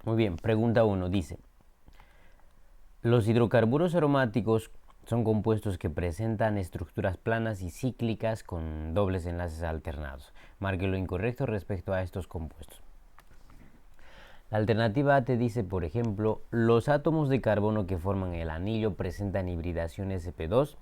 Muy bien, pregunta uno dice, los hidrocarburos aromáticos son compuestos que presentan estructuras planas y cíclicas con dobles enlaces alternados. Marque lo incorrecto respecto a estos compuestos. La alternativa A te dice, por ejemplo, los átomos de carbono que forman el anillo presentan hibridación sp2.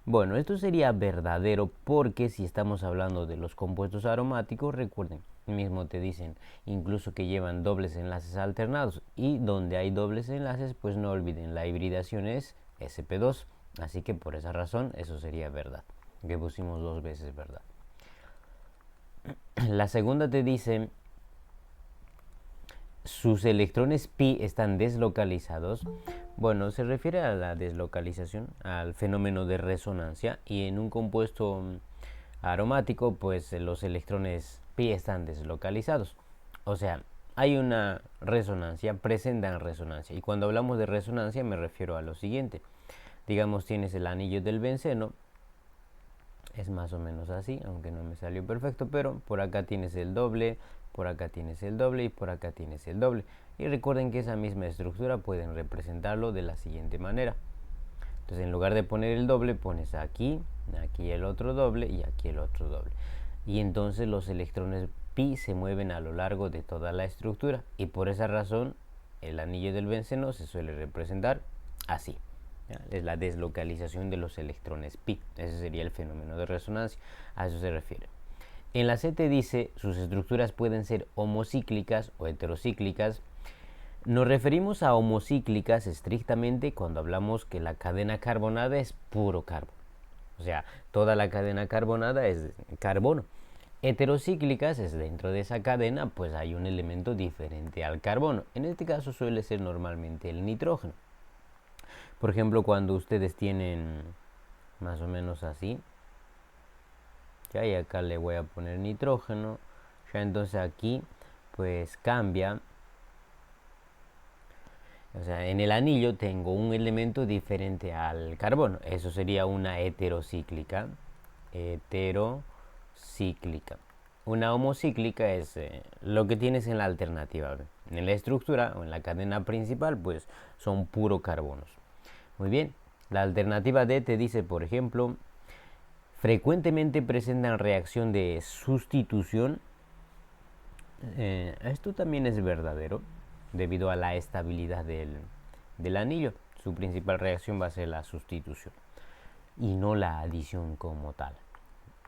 Bueno, esto sería verdadero porque si estamos hablando de los compuestos aromáticos, recuerden, mismo te dicen incluso que llevan dobles enlaces alternados, y donde hay dobles enlaces, pues no olviden, la hibridación es sp2. Así que por esa razón eso sería verdad, que pusimos dos veces verdad. La segunda te dice, sus electrones pi están deslocalizados. Bueno, se refiere a la deslocalización, al fenómeno de resonancia, y en un compuesto aromático, pues los electrones pi están deslocalizados. O sea, hay una resonancia, presentan resonancia. Y cuando hablamos de resonancia me refiero a lo siguiente. Digamos, tienes el anillo del benceno, es más o menos así, aunque no me salió perfecto, pero por acá tienes el doble, por acá tienes el doble y por acá tienes el doble. Y recuerden que esa misma estructura pueden representarlo de la siguiente manera. Entonces, en lugar de poner el doble, pones aquí, aquí el otro doble y aquí el otro doble. Y entonces los electrones pi se mueven a lo largo de toda la estructura, y por esa razón el anillo del benceno se suele representar así. Es la deslocalización de los electrones pi. Ese sería el fenómeno de resonancia. A eso se refiere. En la C te dice, sus estructuras pueden ser homocíclicas o heterocíclicas. Nos referimos a homocíclicas estrictamente cuando hablamos que la cadena carbonada es puro carbono. O sea, toda la cadena carbonada es carbono. Heterocíclicas es dentro de esa cadena, pues hay un elemento diferente al carbono. En este caso suele ser normalmente el nitrógeno. Por ejemplo, cuando ustedes tienen más o menos así, ya, y acá le voy a poner nitrógeno, ya entonces aquí pues cambia. O sea, en el anillo tengo un elemento diferente al carbono. Eso sería una heterocíclica. Heterocíclica. Una homocíclica es lo que tienes en la alternativa. En la estructura o en la cadena principal, pues son puro carbonos. Muy bien. La alternativa D te dice, por ejemplo, frecuentemente presentan reacción de sustitución. Esto también es verdadero debido a la estabilidad del anillo. Su principal reacción va a ser la sustitución y no la adición como tal.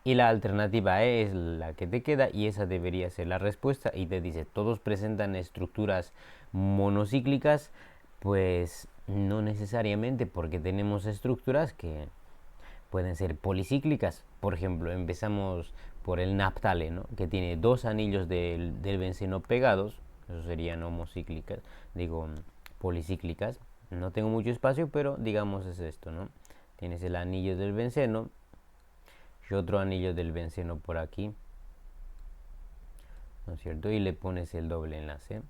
Y la alternativa E es la que te queda, y esa debería ser la respuesta, y te dice, todos presentan estructuras monocíclicas. Pues no necesariamente, porque tenemos estructuras que pueden ser policíclicas. Por ejemplo, empezamos por el naftale, ¿no?, que tiene dos anillos del benceno pegados. Eso serían homocíclicas, digo, policíclicas. No tengo mucho espacio, pero digamos es esto, ¿no? Tienes el anillo del benceno y otro anillo del benceno por aquí, ¿no es cierto? Y le pones el doble enlace.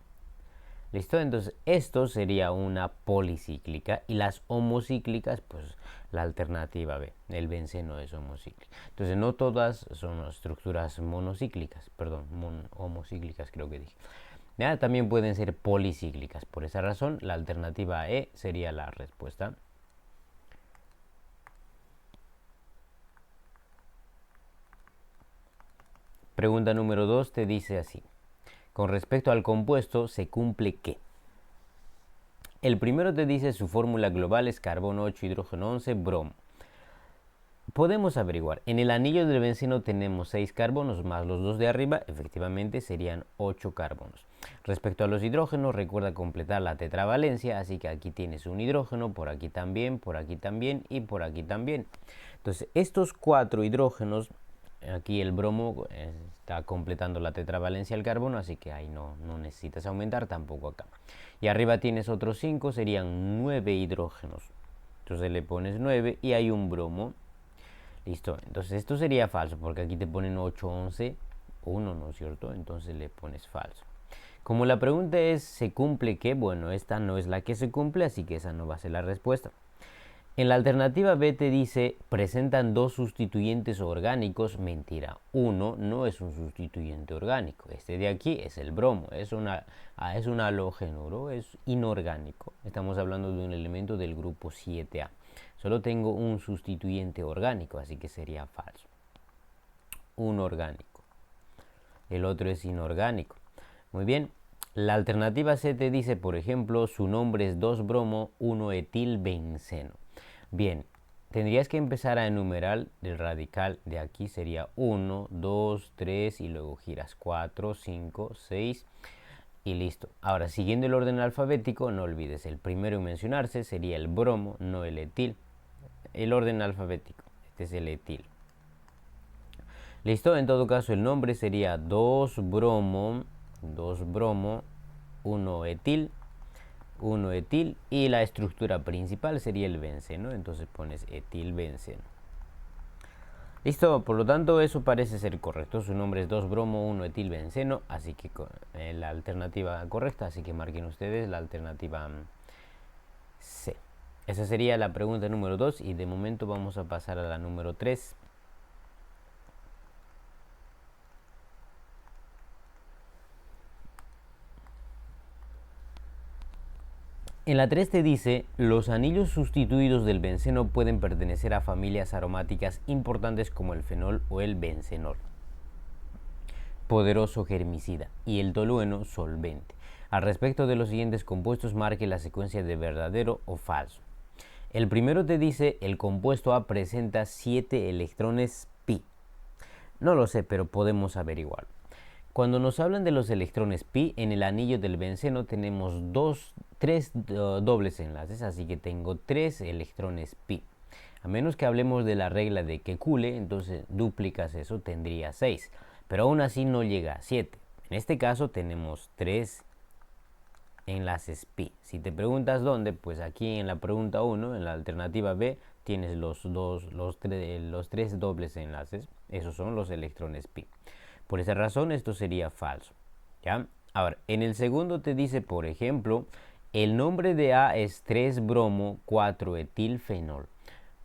¿Listo? Entonces esto sería una policíclica, y las homocíclicas, pues la alternativa B, el benceno es homocíclico. Entonces no todas son estructuras monocíclicas, perdón, homocíclicas creo que dije. ¿Ya? También pueden ser policíclicas. Por esa razón la alternativa E sería la respuesta. Pregunta número 2 te dice así: con respecto al compuesto, ¿se cumple qué? El primero te dice, su fórmula global es carbono 8, hidrógeno 11, bromo. Podemos averiguar, en el anillo del benceno tenemos 6 carbonos más los dos de arriba, efectivamente serían 8 carbonos. Respecto a los hidrógenos, recuerda completar la tetravalencia, así que aquí tienes un hidrógeno, por aquí también y por aquí también. Entonces estos 4 hidrógenos, aquí el bromo está completando la tetravalencia del carbono, así que ahí no necesitas aumentar, tampoco acá. Y arriba tienes otros 5, serían 9 hidrógenos. Entonces le pones 9 y hay un bromo. Listo, entonces esto sería falso, porque aquí te ponen 8, 11, 1, ¿no es cierto? Entonces le pones falso. Como la pregunta es, ¿se cumple qué? Bueno, esta no es la que se cumple, así que esa no va a ser la respuesta. En la alternativa B te dice, presentan dos sustituyentes orgánicos. Mentira, uno no es un sustituyente orgánico. Este de aquí es el bromo, es un halogenuro, es inorgánico. Estamos hablando de un elemento del grupo 7A. Solo tengo un sustituyente orgánico, así que sería falso. Un orgánico. El otro es inorgánico. Muy bien. La alternativa C te dice, por ejemplo, su nombre es 2-bromo 1-etilbenceno. Bien, tendrías que empezar a enumerar el radical de aquí. Sería 1, 2, 3 y luego giras 4, 5, 6 y listo. Ahora, siguiendo el orden alfabético, no olvides, el primero en mencionarse sería el bromo, no el etil. El orden alfabético, este es el etil. Listo, en todo caso el nombre sería 2-bromo 1-etil, 1-etil, y la estructura principal sería el benceno, entonces pones etilbenceno. Listo, por lo tanto eso parece ser correcto, su nombre es 2-bromo 1-etilbenceno, así que la alternativa correcta, así que marquen ustedes la alternativa C. Esa sería la pregunta número 2 y de momento vamos a pasar a la número 3. En la 3 te dice, los anillos sustituidos del benceno pueden pertenecer a familias aromáticas importantes como el fenol o el bencenol, poderoso germicida, y el tolueno, solvente. Al respecto de los siguientes compuestos, marque la secuencia de verdadero o falso. El primero te dice, el compuesto A presenta 7 electrones pi. No lo sé, pero podemos averiguarlo. Cuando nos hablan de los electrones pi, en el anillo del benceno tenemos tres dobles enlaces, así que tengo 3 electrones pi. A menos que hablemos de la regla de Kekulé, entonces duplicas eso, tendría 6. Pero aún así no llega a 7. En este caso tenemos 3 enlaces pi. Si te preguntas dónde, pues aquí en la pregunta 1, en la alternativa B, tienes los 3 dobles enlaces. Esos son los electrones pi. Por esa razón esto sería falso, ¿ya? Ahora, en el segundo te dice, por ejemplo, el nombre de A es 3-bromo 4-etilfenol.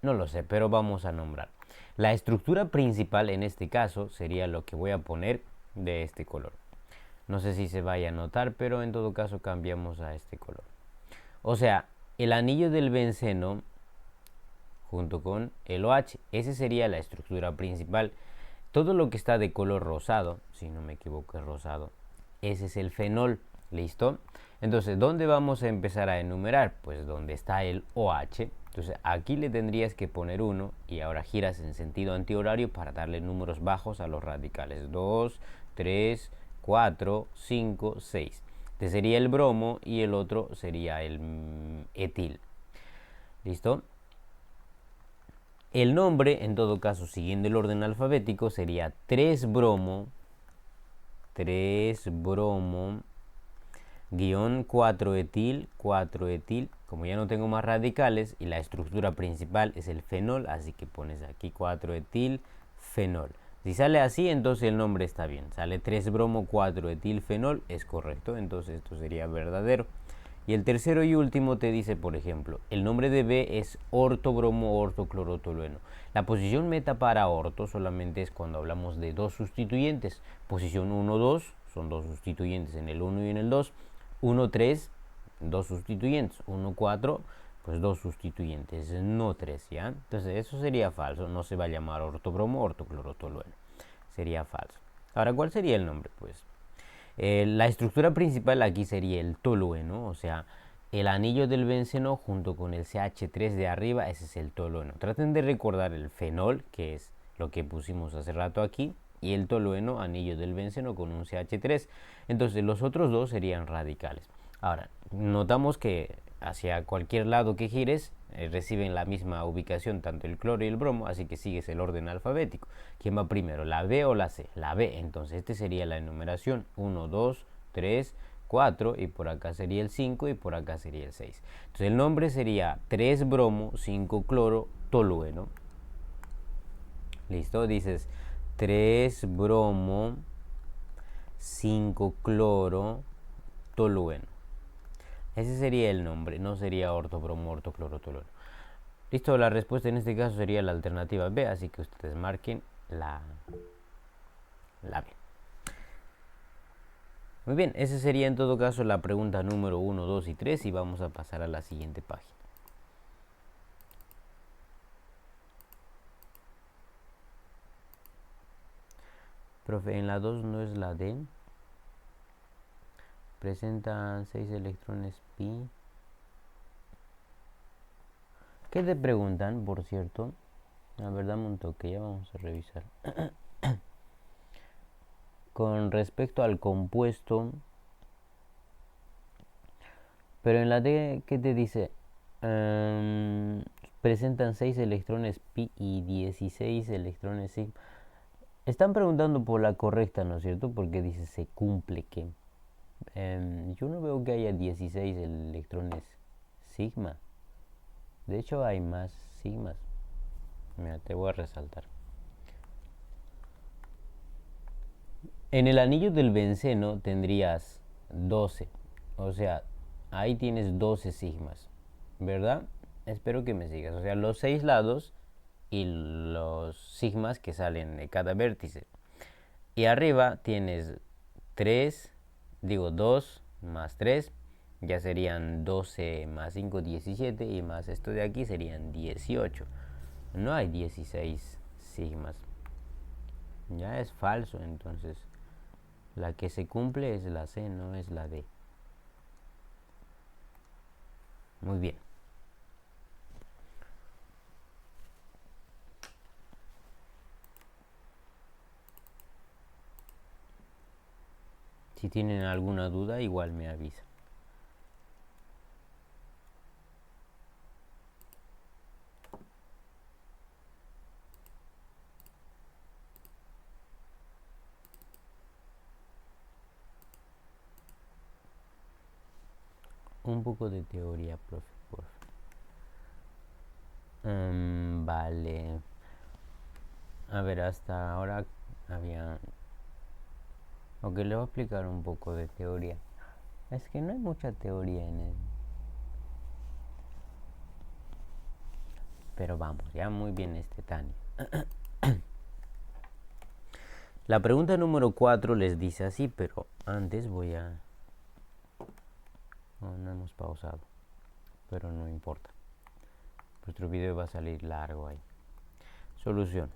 No lo sé, pero vamos a nombrar. La estructura principal en este caso sería lo que voy a poner de este color. No sé si se vaya a notar, pero en todo caso cambiamos a este color. O sea, el anillo del benceno junto con el OH, esa sería la estructura principal. Todo lo que está de color rosado, si no me equivoco es rosado, ese es el fenol, ¿listo? Entonces, ¿dónde vamos a empezar a enumerar? Pues donde está el OH. Entonces, aquí le tendrías que poner 1 y ahora giras en sentido antihorario para darle números bajos a los radicales. 2, 3, 4, 5, 6. Este sería el bromo y el otro sería el etil. ¿Listo? El nombre, en todo caso, siguiendo el orden alfabético, sería 3-bromo, guión 4-etil, 4-etil. Como ya no tengo más radicales y la estructura principal es el fenol, así que pones aquí 4-etil, fenol. Si sale así, entonces el nombre está bien. Sale 3-bromo 4-etil, fenol, es correcto, entonces esto sería verdadero. Y el tercero y último te dice, por ejemplo, el nombre de B es ortobromo ortoclorotolueno. La posición meta para orto solamente es cuando hablamos de dos sustituyentes. Posición 1, 2, son dos sustituyentes en el 1 y en el 2. 1, 3, dos sustituyentes. 1, 4, pues dos sustituyentes, no 3, ¿ya? Entonces eso sería falso, no se va a llamar ortobromo ortoclorotolueno. Sería falso. Ahora, ¿cuál sería el nombre? Pues la estructura principal aquí sería el tolueno, o sea, el anillo del benceno junto con el CH3 de arriba, ese es el tolueno. Traten de recordar el fenol, que es lo que pusimos hace rato aquí, y el tolueno, anillo del benceno con un CH3. Entonces los otros dos serían radicales. Ahora, notamos que hacia cualquier lado que gires, reciben la misma ubicación tanto el cloro y el bromo, así que sigues el orden alfabético. ¿Quién va primero, la B o la C? La B, entonces este sería la enumeración: 1, 2, 3, 4, y por acá sería el 5 y por acá sería el 6. Entonces el nombre sería 3-bromo 5-cloro tolueno. ¿Listo? Dices 3-bromo 5-cloro tolueno. Ese sería el nombre, no sería ortobromo ortoclorotolueno. Listo, la respuesta en este caso sería la alternativa B, así que ustedes marquen la B. Muy bien, esa sería en todo caso la pregunta número 1, 2 y 3 y vamos a pasar a la siguiente página. Profe, en la 2 no es la D. Presentan 6 electrones pi. ¿Qué te preguntan, por cierto? La verdad, un toque, ya vamos a revisar. Con respecto al compuesto, pero en la D, ¿qué te dice? Presentan 6 electrones pi y 16 electrones sigma. Están preguntando por la correcta, ¿no es cierto? Porque dice se cumple que. Yo no veo que haya 16 electrones sigma. De hecho hay más sigmas. Mira, te voy a resaltar. En el anillo del benceno tendrías 12. O sea, ahí tienes 12 sigmas. ¿Verdad? Espero que me sigas. O sea, los 6 lados y los sigmas que salen de cada vértice. Y arriba tienes 2 más 3, ya serían 12 más 5, 17, y más esto de aquí serían 18. No hay 16 sigmas. Ya es falso, entonces la que se cumple es la C, no es la D. Muy bien. Si tienen alguna duda, igual me avisan. Un poco de teoría, profe, por favor. Vale. A ver, hasta ahora había... Ok, le voy a explicar un poco de teoría. Es que no hay mucha teoría en él. Pero vamos, ya muy bien Tania. La pregunta número 4 les dice así, pero antes voy a... no hemos pausado, pero no importa. Nuestro video va a salir largo ahí. Solución.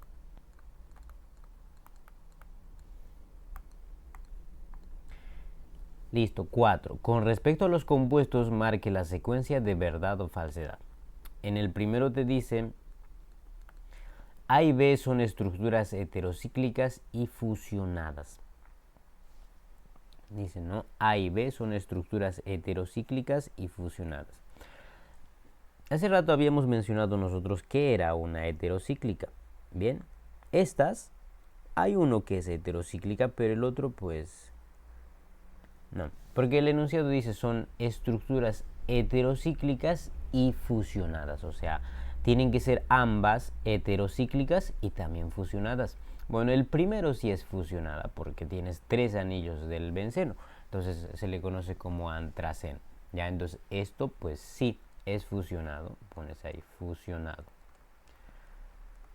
Listo, 4. Con respecto a los compuestos, marque la secuencia de verdad o falsedad. En el primero te dice A y B son estructuras heterocíclicas y fusionadas. Dice, ¿no? A y B son estructuras heterocíclicas y fusionadas. Hace rato habíamos mencionado nosotros que era una heterocíclica. Bien, estas, hay uno que es heterocíclica, pero el otro pues no. Porque el enunciado dice son estructuras heterocíclicas y fusionadas. O sea, tienen que ser ambas heterocíclicas y también fusionadas. Bueno, el primero sí es fusionada porque tienes 3 anillos del benceno. Entonces se le conoce como antraceno. Ya, entonces esto pues sí es fusionado. Pones ahí fusionado.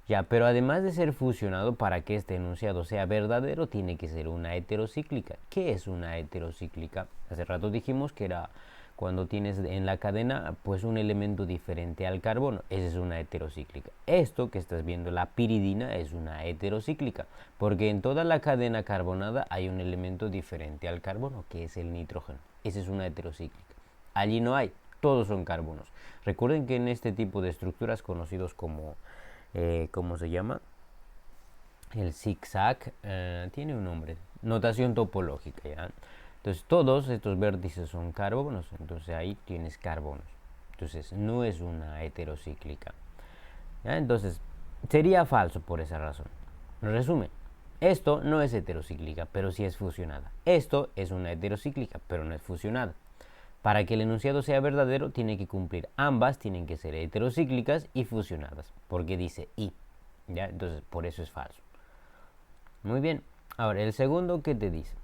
Ya, pero además de ser fusionado, para que este enunciado sea verdadero, tiene que ser una heterocíclica. ¿Qué es una heterocíclica? Hace rato dijimos que era cuando tienes en la cadena pues un elemento diferente al carbono. Esa es una heterocíclica. Esto que estás viendo, la piridina, es una heterocíclica, porque en toda la cadena carbonada hay un elemento diferente al carbono, que es el nitrógeno. Esa es una heterocíclica. Allí no hay, todos son carbonos. Recuerden que en este tipo de estructuras conocidos como ¿cómo se llama? El zigzag tiene un nombre, notación topológica, ¿ya? Entonces todos estos vértices son carbonos, entonces ahí tienes carbonos. Entonces no es una heterocíclica, ¿ya? Entonces sería falso por esa razón. Resumen, esto no es heterocíclica, pero sí es fusionada. Esto es una heterocíclica, pero no es fusionada. Para que el enunciado sea verdadero, tiene que cumplir ambas, tienen que ser heterocíclicas y fusionadas, porque dice y, ¿ya? Entonces, por eso es falso. Muy bien. Ahora, el segundo, ¿qué te dice?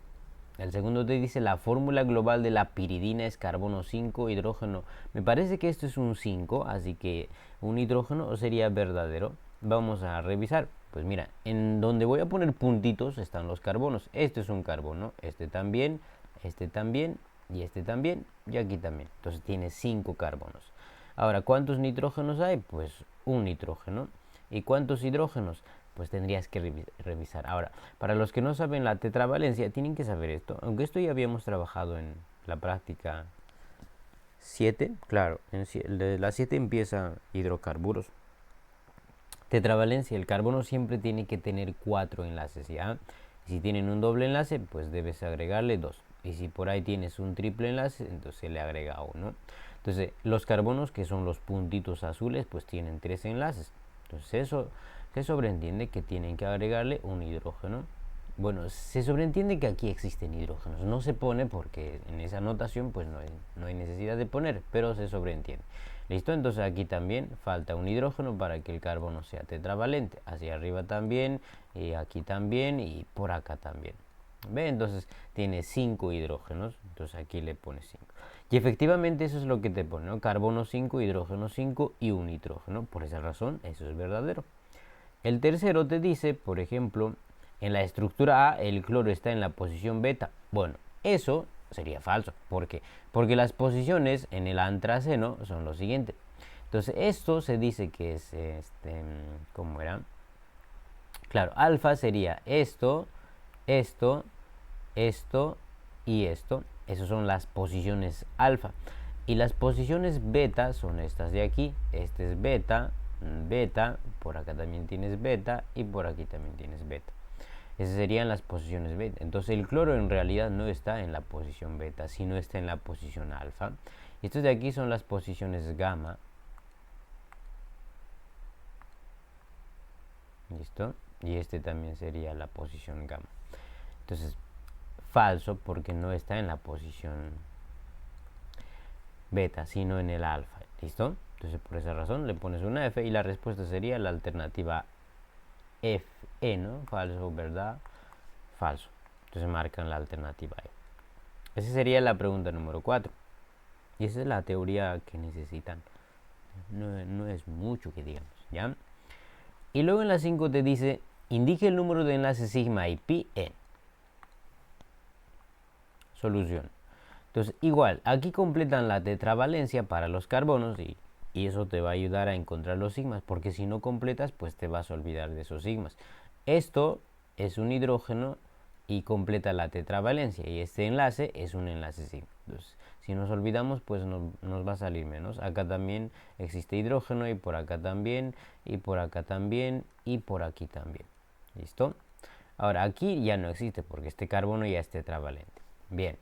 El segundo te dice la fórmula global de la piridina es carbono 5, hidrógeno. Me parece que esto es un 5, así que un hidrógeno sería verdadero. Vamos a revisar. Pues mira, en donde voy a poner puntitos están los carbonos. Este es un carbono, este también y este también, y aquí también. Entonces tiene 5 carbonos. Ahora, ¿cuántos nitrógenos hay? Pues un nitrógeno. ¿Y cuántos hidrógenos? Pues tendrías que revisar. Ahora, para los que no saben la tetravalencia, tienen que saber esto. Aunque esto ya habíamos trabajado en la práctica 7, claro, la 7 empieza hidrocarburos. Tetravalencia, el carbono siempre tiene que tener 4 enlaces, ¿ya? Si tienen un doble enlace, pues debes agregarle 2. Y si por ahí tienes un triple enlace, entonces se le agrega 1. Entonces, los carbonos, que son los puntitos azules, pues tienen 3 enlaces. Entonces, eso se sobreentiende que tienen que agregarle un hidrógeno. Bueno, se sobreentiende que aquí existen hidrógenos. No se pone porque en esa notación pues no hay necesidad de poner, pero se sobreentiende. ¿Listo? Entonces aquí también falta un hidrógeno para que el carbono sea tetravalente. Hacia arriba también, y aquí también, y por acá también. ¿Ve? Entonces tiene 5 hidrógenos. Entonces aquí le pones 5. Y efectivamente eso es lo que te pone, ¿no? Carbono 5, hidrógeno 5 y un nitrógeno. Por esa razón, eso es verdadero. El tercero te dice, por ejemplo, en la estructura A el cloro está en la posición beta. Bueno, eso sería falso. ¿Por qué? Porque las posiciones en el antraceno son lo siguiente. Entonces, esto se dice que es, ¿cómo era? Claro, alfa sería esto, esto, esto y esto. Esas son las posiciones alfa. Y las posiciones beta son estas de aquí. Este es beta, beta, por acá también tienes beta y por aquí también tienes beta. Esas serían las posiciones beta. Entonces el cloro en realidad no está en la posición beta, sino está en la posición alfa. Y estos de aquí son las posiciones gamma. ¿Listo? Y este también sería la posición gamma. Entonces, falso porque no está en la posición beta, sino en el alfa. ¿Listo? Entonces, por esa razón le pones una F y la respuesta sería la alternativa Fe, ¿no? Falso, ¿verdad? Falso. Entonces marcan la alternativa E. Esa sería la pregunta número 4. Y esa es la teoría que necesitan. No es mucho que digamos, ¿ya? Y luego en la 5 te dice, indique el número de enlaces sigma y pi en. Solución. Entonces, igual, aquí completan la tetravalencia para los carbonos y eso te va a ayudar a encontrar los sigmas, porque si no completas, pues te vas a olvidar de esos sigmas. Esto es un hidrógeno y completa la tetravalencia, y este enlace es un enlace sigma. Entonces, si nos olvidamos, pues nos va a salir menos. Acá también existe hidrógeno, y por acá también, y por acá también, y por aquí también. ¿Listo? Ahora, aquí ya no existe, porque este carbono ya es tetravalente. Bien.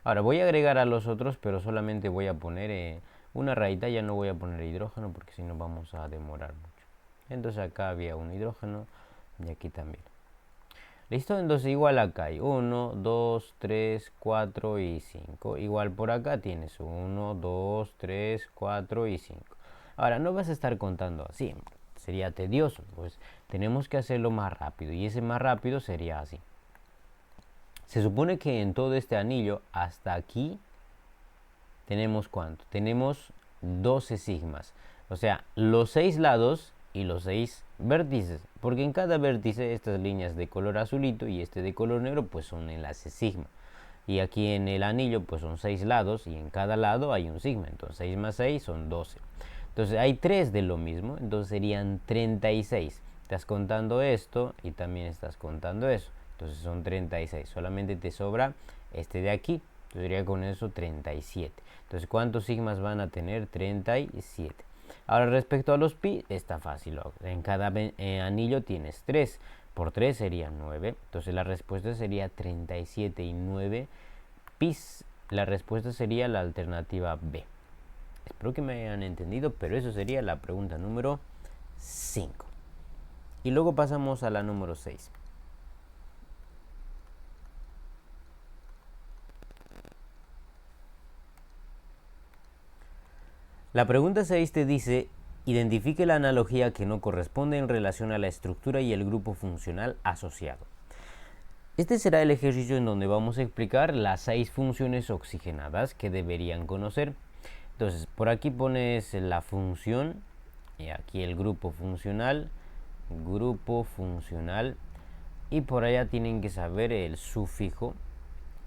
Ahora voy a agregar a los otros, pero solamente voy a poner una rayita, ya no voy a poner hidrógeno porque si no vamos a demorar mucho. Entonces acá había un hidrógeno y aquí también. ¿Listo? Entonces igual acá hay 1, 2, 3, 4 y 5. Igual por acá tienes 1, 2, 3, 4 y 5. Ahora no vas a estar contando así, sería tedioso, pues tenemos que hacerlo más rápido y ese más rápido sería así. Se supone que en todo este anillo, hasta aquí, tenemos ¿cuánto? Tenemos 12 sigmas. O sea, los 6 lados y los 6 vértices. Porque en cada vértice, estas líneas de color azulito y este de color negro, pues son enlaces sigma. Y aquí en el anillo, pues son 6 lados y en cada lado hay un sigma. Entonces 6 más 6 son 12. Entonces hay 3 de lo mismo, entonces serían 36. Estás contando esto y también estás contando eso. Entonces son 36. Solamente te sobra este de aquí. Entonces sería con eso 37. Entonces, ¿cuántos sigmas van a tener? 37. Ahora, respecto a los pi, está fácil. En cada anillo tienes 3. Por 3 sería 9. Entonces, la respuesta sería 37 y 9 pis. La respuesta sería la alternativa B. Espero que me hayan entendido, pero eso sería la pregunta número 5. Y luego pasamos a la número 6. La pregunta 6 te dice, identifique la analogía que no corresponde en relación a la estructura y el grupo funcional asociado. Este será el ejercicio en donde vamos a explicar las 6 funciones oxigenadas que deberían conocer. Entonces, por aquí pones la función y aquí el grupo funcional, y por allá tienen que saber el sufijo,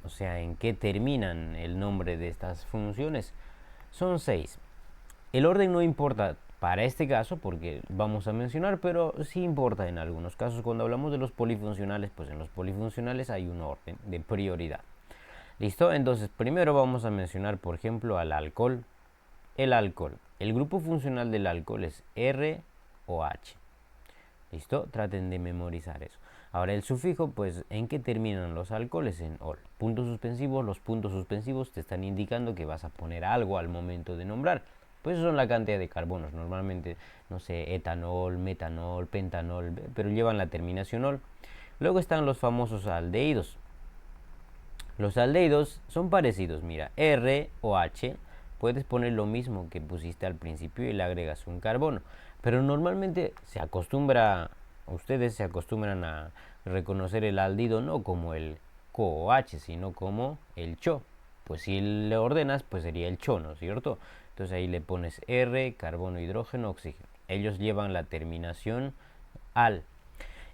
o sea, en qué terminan el nombre de estas funciones. Son 6. El orden no importa para este caso porque vamos a mencionar, pero sí importa en algunos casos. Cuando hablamos de los polifuncionales, pues en los polifuncionales hay un orden de prioridad. ¿Listo? Entonces, primero vamos a mencionar, por ejemplo, al alcohol. El alcohol. El grupo funcional del alcohol es R o H. ¿Listo? Traten de memorizar eso. Ahora el sufijo, pues, ¿en qué terminan los alcoholes? En ol. Puntos suspensivos. Los puntos suspensivos te están indicando que vas a poner algo al momento de nombrar. Pues eso son la cantidad de carbonos. Normalmente, no sé, etanol, metanol, pentanol, pero llevan la terminación ol. Luego están los famosos aldehídos. Los aldehídos son parecidos. Mira, R o H. Puedes poner lo mismo que pusiste al principio y le agregas un carbono. Pero normalmente ustedes se acostumbran a reconocer el aldehído no como el COOH, sino como el CHO. Pues si le ordenas, pues sería el CHO, ¿no es cierto? Entonces ahí le pones R, carbono, hidrógeno, oxígeno. Ellos llevan la terminación al.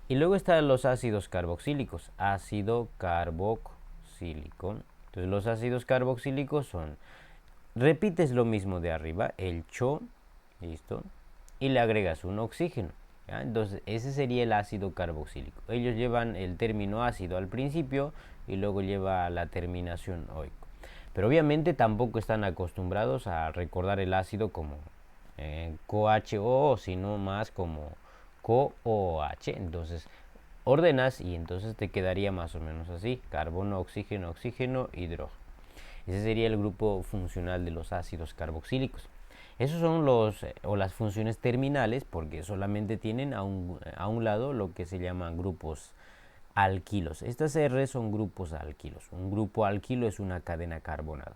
Y luego están los ácidos carboxílicos. Ácido carboxílico. Entonces los ácidos carboxílicos son, repites lo mismo de arriba, el CHO, listo, y le agregas un oxígeno. ¿Ya? Entonces ese sería el ácido carboxílico. Ellos llevan el término ácido al principio y luego lleva la terminación oico. Pero obviamente tampoco están acostumbrados a recordar el ácido como COHO, sino más como COOH. Entonces ordenas y entonces te quedaría más o menos así: carbono, oxígeno, oxígeno, hidrógeno. Ese sería el grupo funcional de los ácidos carboxílicos. Esos son las funciones terminales, porque solamente tienen a un lado lo que se llaman grupos alquilos. Estas R son grupos alquilos. Un grupo alquilo es una cadena carbonada.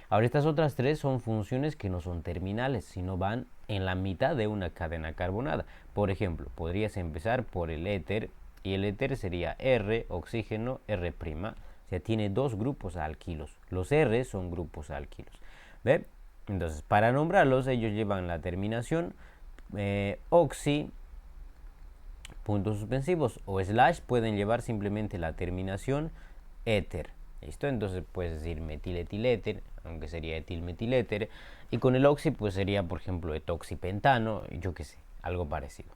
Ahora, estas otras 3 son funciones que no son terminales, sino van en la mitad de una cadena carbonada. Por ejemplo, podrías empezar por el éter, y el éter sería R, oxígeno, R'. O sea, tiene 2 grupos alquilos. Los R son grupos alquilos. ¿Ve? Entonces, para nombrarlos, ellos llevan la terminación oxi, puntos suspensivos, o slash, pueden llevar simplemente la terminación éter. ¿Listo? Entonces puedes decir metiletiléter, aunque sería etilmetiléter, y con el oxi pues sería, por ejemplo, etoxipentano, yo qué sé, algo parecido.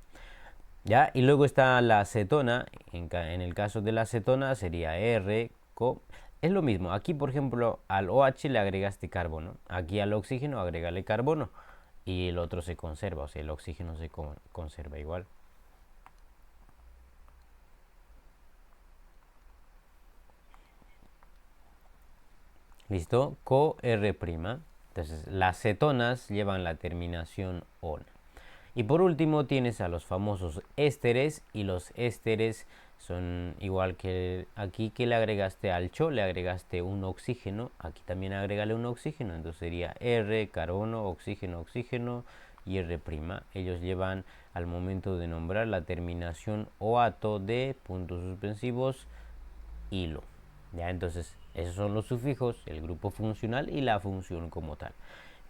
¿Ya? Y luego está la acetona. En el caso de la acetona sería R, CO. Es lo mismo. Aquí, por ejemplo, al OH le agregaste carbono. Aquí al oxígeno agrégale carbono. Y el otro se conserva, o sea, el oxígeno se conserva igual. ¿Listo? CoR'. Entonces, las cetonas llevan la terminación on. Y por último tienes a los famosos ésteres, y los ésteres son igual que aquí, que le agregaste al CHO, le agregaste un oxígeno, aquí también agrégale un oxígeno, entonces sería R, carbono, oxígeno, oxígeno y R'. Ellos llevan al momento de nombrar la terminación oato de puntos suspensivos hilo. ¿Ya? Entonces esos son los sufijos, el grupo funcional y la función como tal.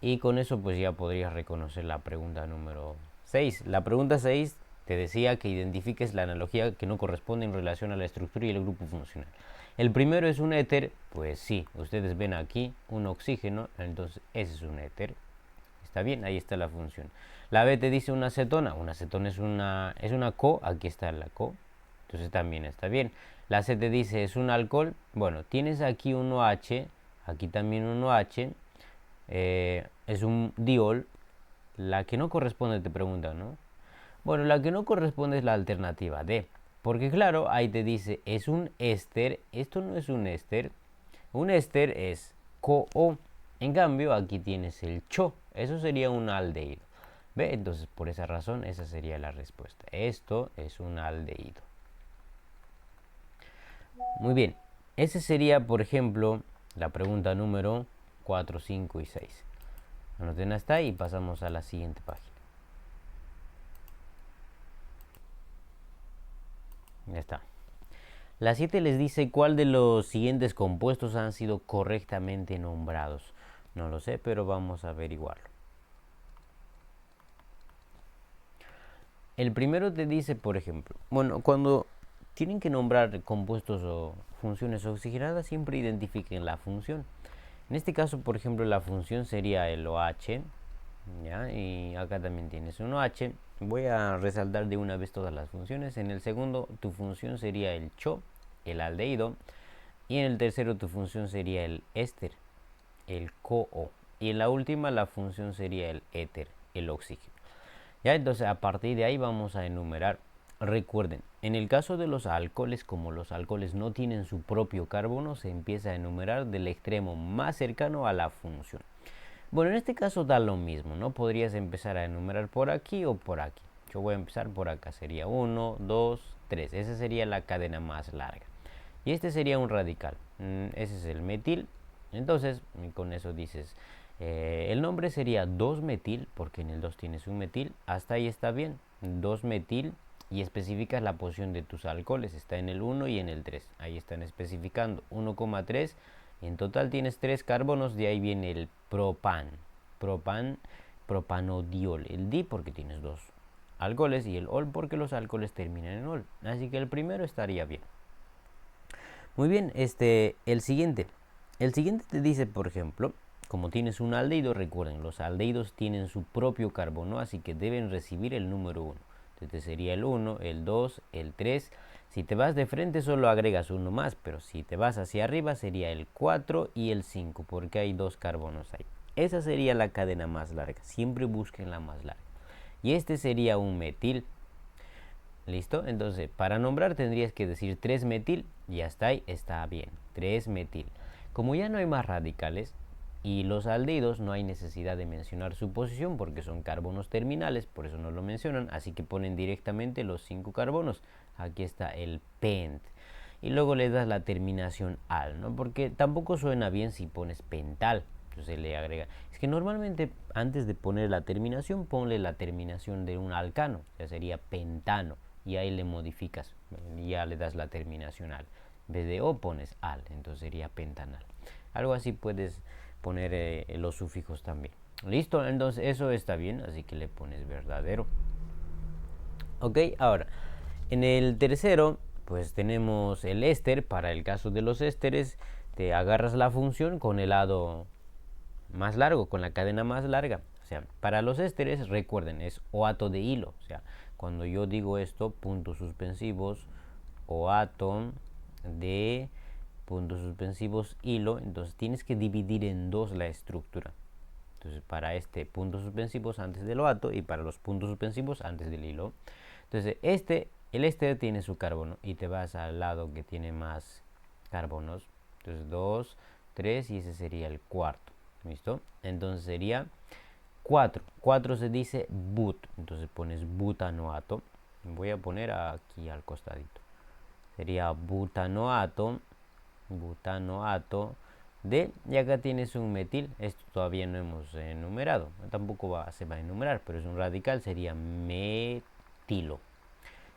Y con eso pues ya podrías reconocer la pregunta número 6. La pregunta 6 te decía que identifiques la analogía que no corresponde en relación a la estructura y el grupo funcional. El primero es un éter, pues sí, ustedes ven aquí un oxígeno, entonces ese es un éter. Está bien, ahí está la función. La B te dice una acetona es una CO, aquí está la CO, entonces también está bien. La C te dice es un alcohol, bueno, tienes aquí un OH, aquí también un OH, es un diol. La que no corresponde te pregunta, ¿no? Bueno, la que no corresponde es la alternativa D, porque claro, ahí te dice es un éster, esto no es un éster es CoO, en cambio aquí tienes el CHO, eso sería un aldehído. ¿Ve? Entonces por esa razón esa sería la respuesta, esto es un aldehído. Muy bien, ese sería, por ejemplo, la pregunta número 4, 5 y 6. Anoten hasta ahí y pasamos a la siguiente página. Ya está. La 7 les dice cuál de los siguientes compuestos han sido correctamente nombrados. No lo sé, pero vamos a averiguarlo. El primero te dice, por ejemplo, bueno, cuando tienen que nombrar compuestos o funciones oxigenadas, siempre identifiquen la función. En este caso, por ejemplo, la función sería el OH, ¿ya? Y acá también tienes un OH. Voy a resaltar de una vez todas las funciones. En el segundo, tu función sería el CHO, el aldehído. Y en el tercero, tu función sería el éster, el COO. Y en la última, la función sería el éter, el oxígeno. Ya, entonces a partir de ahí vamos a enumerar. Recuerden, en el caso de los alcoholes, como los alcoholes no tienen su propio carbono, se empieza a enumerar del extremo más cercano a la función. Bueno, en este caso da lo mismo, ¿no? Podrías empezar a enumerar por aquí o por aquí. Yo voy a empezar por acá, sería 1, 2, 3. Esa sería la cadena más larga. Y este sería un radical. Ese es el metil. Entonces, con eso dices, el nombre sería 2-metil, porque en el 2 tienes un metil. Hasta ahí está bien. 2-metil y especificas la posición de tus alcoholes. Está en el 1 y en el 3. Ahí están especificando 1,3. En total tienes 3 carbonos. De ahí viene el propan. Propanodiol. El di porque tienes 2 alcoholes y el ol porque los alcoholes terminan en ol. Así que el primero estaría bien. Muy bien, el siguiente. El siguiente te dice, por ejemplo, como tienes un aldehído, recuerden, los aldehídos tienen su propio carbono, así que deben recibir el número 1. Entonces sería el 1, el 2, el 3. Si te vas de frente solo agregas uno más, pero si te vas hacia arriba sería el 4 y el 5, porque hay 2 carbonos ahí. Esa sería la cadena más larga, siempre busquen la más larga. Y este sería un metil. ¿Listo? Entonces, para nombrar tendrías que decir 3-metil y hasta ahí está bien. 3-metil. Como ya no hay más radicales y los aldehídos no hay necesidad de mencionar su posición porque son carbonos terminales, por eso no lo mencionan, así que ponen directamente los 5 carbonos. Aquí está el pent. Y luego le das la terminación al, ¿no? Porque tampoco suena bien si pones pental. Entonces le agrega. Es que normalmente antes de poner la terminación, ponle la terminación de un alcano, o sea, sería pentano. Y ahí le modificas y ya le das la terminación al. En vez de o pones al, entonces sería pentanal. Algo así puedes poner los sufijos también. Listo, entonces eso está bien, así que le pones verdadero. Ok, ahora, en el tercero, pues tenemos el éster. Para el caso de los ésteres, te agarras la función con el lado más largo, con la cadena más larga. O sea, para los ésteres, recuerden, es oato de hilo. O sea, cuando yo digo esto, puntos suspensivos, oato de puntos suspensivos hilo, entonces tienes que dividir en dos la estructura. Entonces, para este puntos suspensivos antes del oato y para los puntos suspensivos antes del hilo. Entonces, el éster tiene su carbono y te vas al lado que tiene más carbonos. Entonces, 2, 3 y ese sería el cuarto. ¿Listo? Entonces sería 4. 4 se dice but. Entonces pones butanoato. Voy a poner aquí al costadito. Sería butanoato. Butanoato de. Y acá tienes un metil. Esto todavía no hemos enumerado. Tampoco se va a enumerar, pero es un radical. Sería metilo.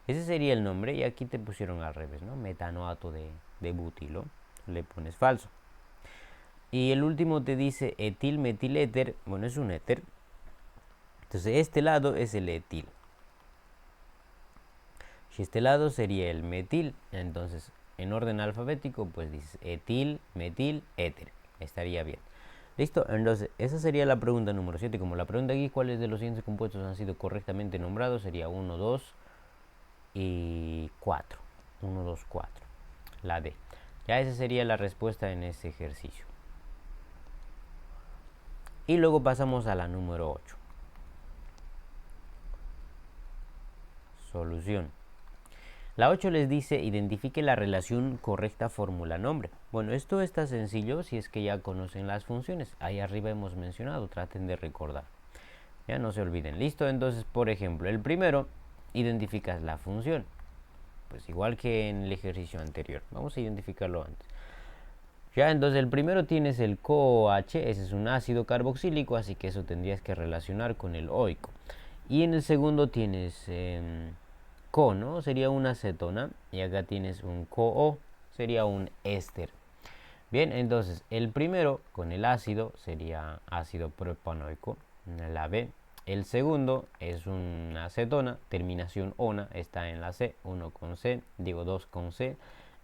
Ese sería el nombre. Y aquí te pusieron al revés, ¿no? Metanoato de butilo. Le pones falso. Y el último te dice etil, metil, éter. Bueno, es un éter. Entonces este lado es el etil. Si este lado sería el metil, entonces en orden alfabético pues dices etil, metil, éter. Estaría bien. ¿Listo? Entonces esa sería la pregunta número 7. Como la pregunta aquí, ¿cuáles de los siguientes compuestos han sido correctamente nombrados? Sería 1, 2 y 4. 1, 2, 4. La D. Ya esa sería la respuesta en ese ejercicio. Y luego pasamos a la número 8. Solución. La 8 les dice, identifique la relación correcta fórmula-nombre. Bueno, esto está sencillo si es que ya conocen las funciones. Ahí arriba hemos mencionado, traten de recordar. Ya no se olviden. Listo, entonces, por ejemplo, el primero, identificas la función. Pues igual que en el ejercicio anterior. Vamos a identificarlo antes. Ya, entonces el primero tienes el COOH, ese es un ácido carboxílico, así que eso tendrías que relacionar con el oico. Y en el segundo tienes co, ¿no? Sería una acetona. Y acá tienes un CoO, sería un éster. Bien, entonces el primero con el ácido sería ácido propanoico, la B. El segundo es una acetona, terminación ona, está en la C, 1 con C, digo 2 con C.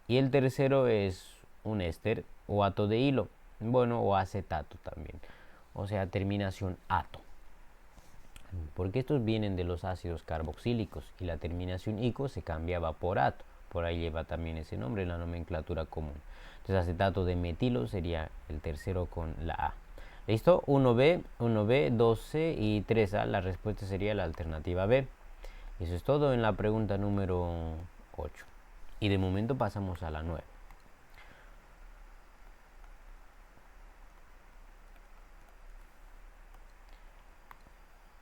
Y el tercero es un éster o ato de hilo, bueno, o acetato también, o sea, terminación ato. Porque estos vienen de los ácidos carboxílicos y la terminación ico se cambiaba por ato. Por ahí lleva también ese nombre en la nomenclatura común. Entonces acetato de metilo sería el tercero con la A. ¿Listo? 1B, 1B, 2C y 3A. La respuesta sería la alternativa B. Eso es todo en la pregunta número 8. Y de momento pasamos a la 9.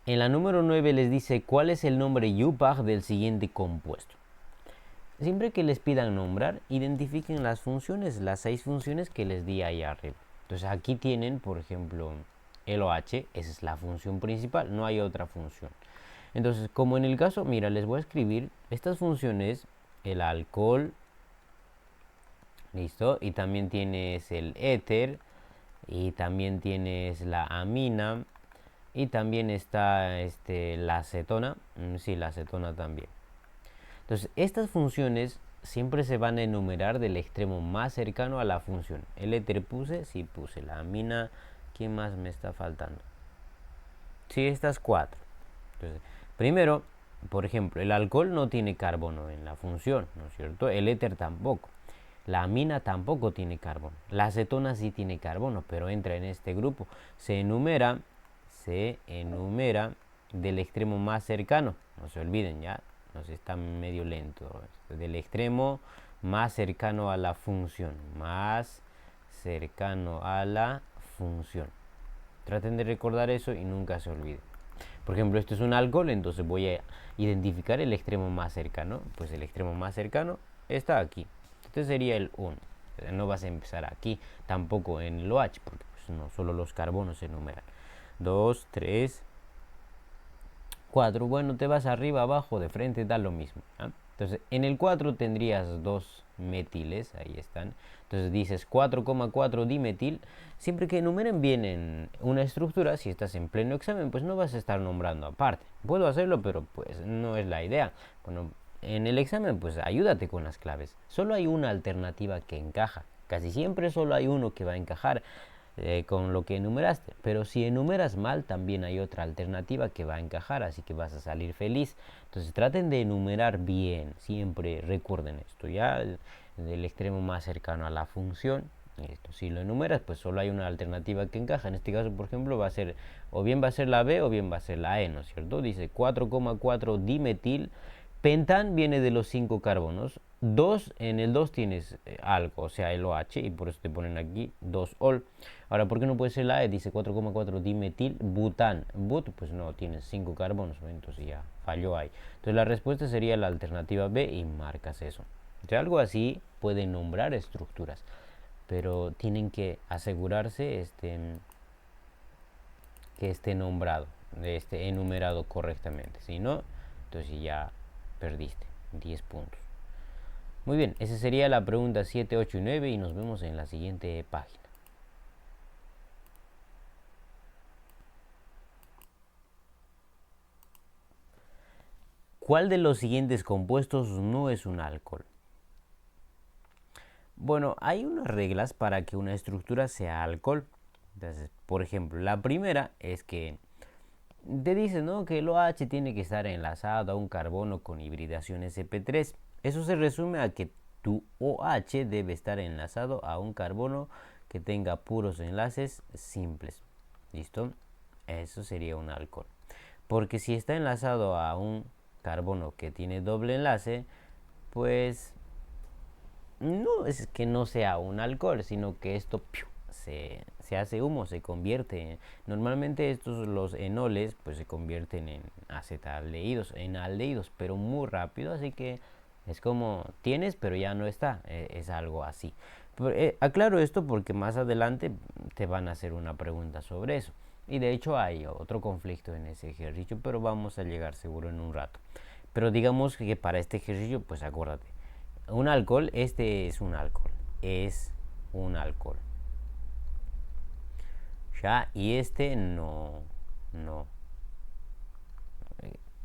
En la número 9 les dice cuál es el nombre IUPAC del siguiente compuesto. Siempre que les pidan nombrar, identifiquen las funciones, las 6 funciones que les di ahí arriba. Entonces aquí tienen, por ejemplo, el OH, esa es la función principal, no hay otra función. Entonces, como en el caso, mira, les voy a escribir estas funciones, el alcohol, listo, y también tienes el éter, y también tienes la amina, y también está la acetona, sí, la acetona también. Entonces, estas funciones siempre se van a enumerar del extremo más cercano a la función. El éter puse, sí puse. La amina, ¿qué más me está faltando? Sí, estas 4. Entonces, primero, por ejemplo, el alcohol no tiene carbono en la función, ¿no es cierto? El éter tampoco. La amina tampoco tiene carbono. La acetona sí tiene carbono, pero entra en este grupo. Se enumera del extremo más cercano. No se olviden, ya. Nos está medio lento. Del extremo más cercano a la función. Más cercano a la función. Traten de recordar eso y nunca se olviden. Por ejemplo, esto es un alcohol, entonces voy a identificar el extremo más cercano. Pues el extremo más cercano está aquí. Este sería el 1. No vas a empezar aquí, tampoco en el OH, porque pues no, solo los carbonos se enumeran. 2, 3, 4. Bueno, te vas arriba, abajo, de frente, da lo mismo. ¿Ah? Entonces, en el 4 tendrías 2 metiles, ahí están. Entonces dices 4,4 dimetil. Siempre que enumeren bien en una estructura, si estás en pleno examen, pues no vas a estar nombrando aparte. Puedo hacerlo, pero pues no es la idea. Bueno, en el examen, pues ayúdate con las claves. Solo hay una alternativa que encaja. Casi siempre solo hay uno que va a encajar con lo que enumeraste. Pero si enumeras mal, también hay otra alternativa que va a encajar, así que vas a salir feliz. Entonces traten de enumerar bien, siempre recuerden esto, ya del extremo más cercano a la función. Esto, si lo enumeras, pues solo hay una alternativa que encaja. En este caso, por ejemplo, va a ser, o bien va a ser la B o bien va a ser la E, ¿no es cierto? Dice 4,4 dimetil. Pentan viene de los 5 carbonos. 2, en el 2 tienes algo, o sea, el OH, y por eso te ponen aquí 2-ol. Ahora, ¿por qué no puede ser la E? Dice 4,4 dimetil bután. But, pues no, tienes 5 carbonos, entonces ya falló ahí. Entonces la respuesta sería la alternativa B y marcas eso. O sea, algo así puede nombrar estructuras, pero tienen que asegurarse que esté nombrado, esté enumerado correctamente. Si no, entonces ya perdiste 10 puntos. Muy bien, esa sería la pregunta 7, 8 y 9 y nos vemos en la siguiente página. ¿Cuál de los siguientes compuestos no es un alcohol? Bueno, hay unas reglas para que una estructura sea alcohol. Entonces, por ejemplo, la primera es que te dice, ¿no?, que el OH tiene que estar enlazado a un carbono con hibridación sp3. Eso se resume a que tu OH debe estar enlazado a un carbono que tenga puros enlaces simples. ¿Listo? Eso sería un alcohol. Porque si está enlazado a un carbono que tiene doble enlace, pues no es que no sea un alcohol, sino que esto se hace humo, se convierte. Normalmente estos, los enoles, pues se convierten en acetaldehídos, en aldehídos, pero muy rápido, así que es como tienes, pero ya no está, es algo así. Pero, aclaro esto porque más adelante te van a hacer una pregunta sobre eso. Y de hecho hay otro conflicto en ese ejercicio, pero vamos a llegar seguro en un rato. Pero digamos que para este ejercicio, pues acuérdate, un alcohol, este es un alcohol, es un alcohol. ¿Ya? Y este no, no.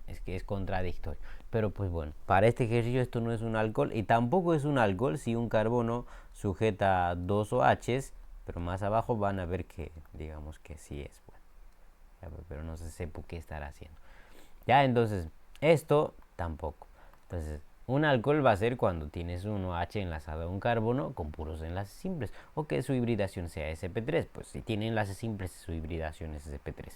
Es que es contradictorio. Pero pues bueno, para este ejercicio esto no es un alcohol y tampoco es un alcohol si un carbono sujeta dos OHs, pero más abajo van a ver que digamos que sí es. Bueno, pero no sé por qué estar haciendo. Ya, entonces, esto tampoco. Entonces, un alcohol va a ser cuando tienes un OH enlazado a un carbono con puros enlaces simples o que su hibridación sea sp3. Pues si tiene enlaces simples, su hibridación es sp3.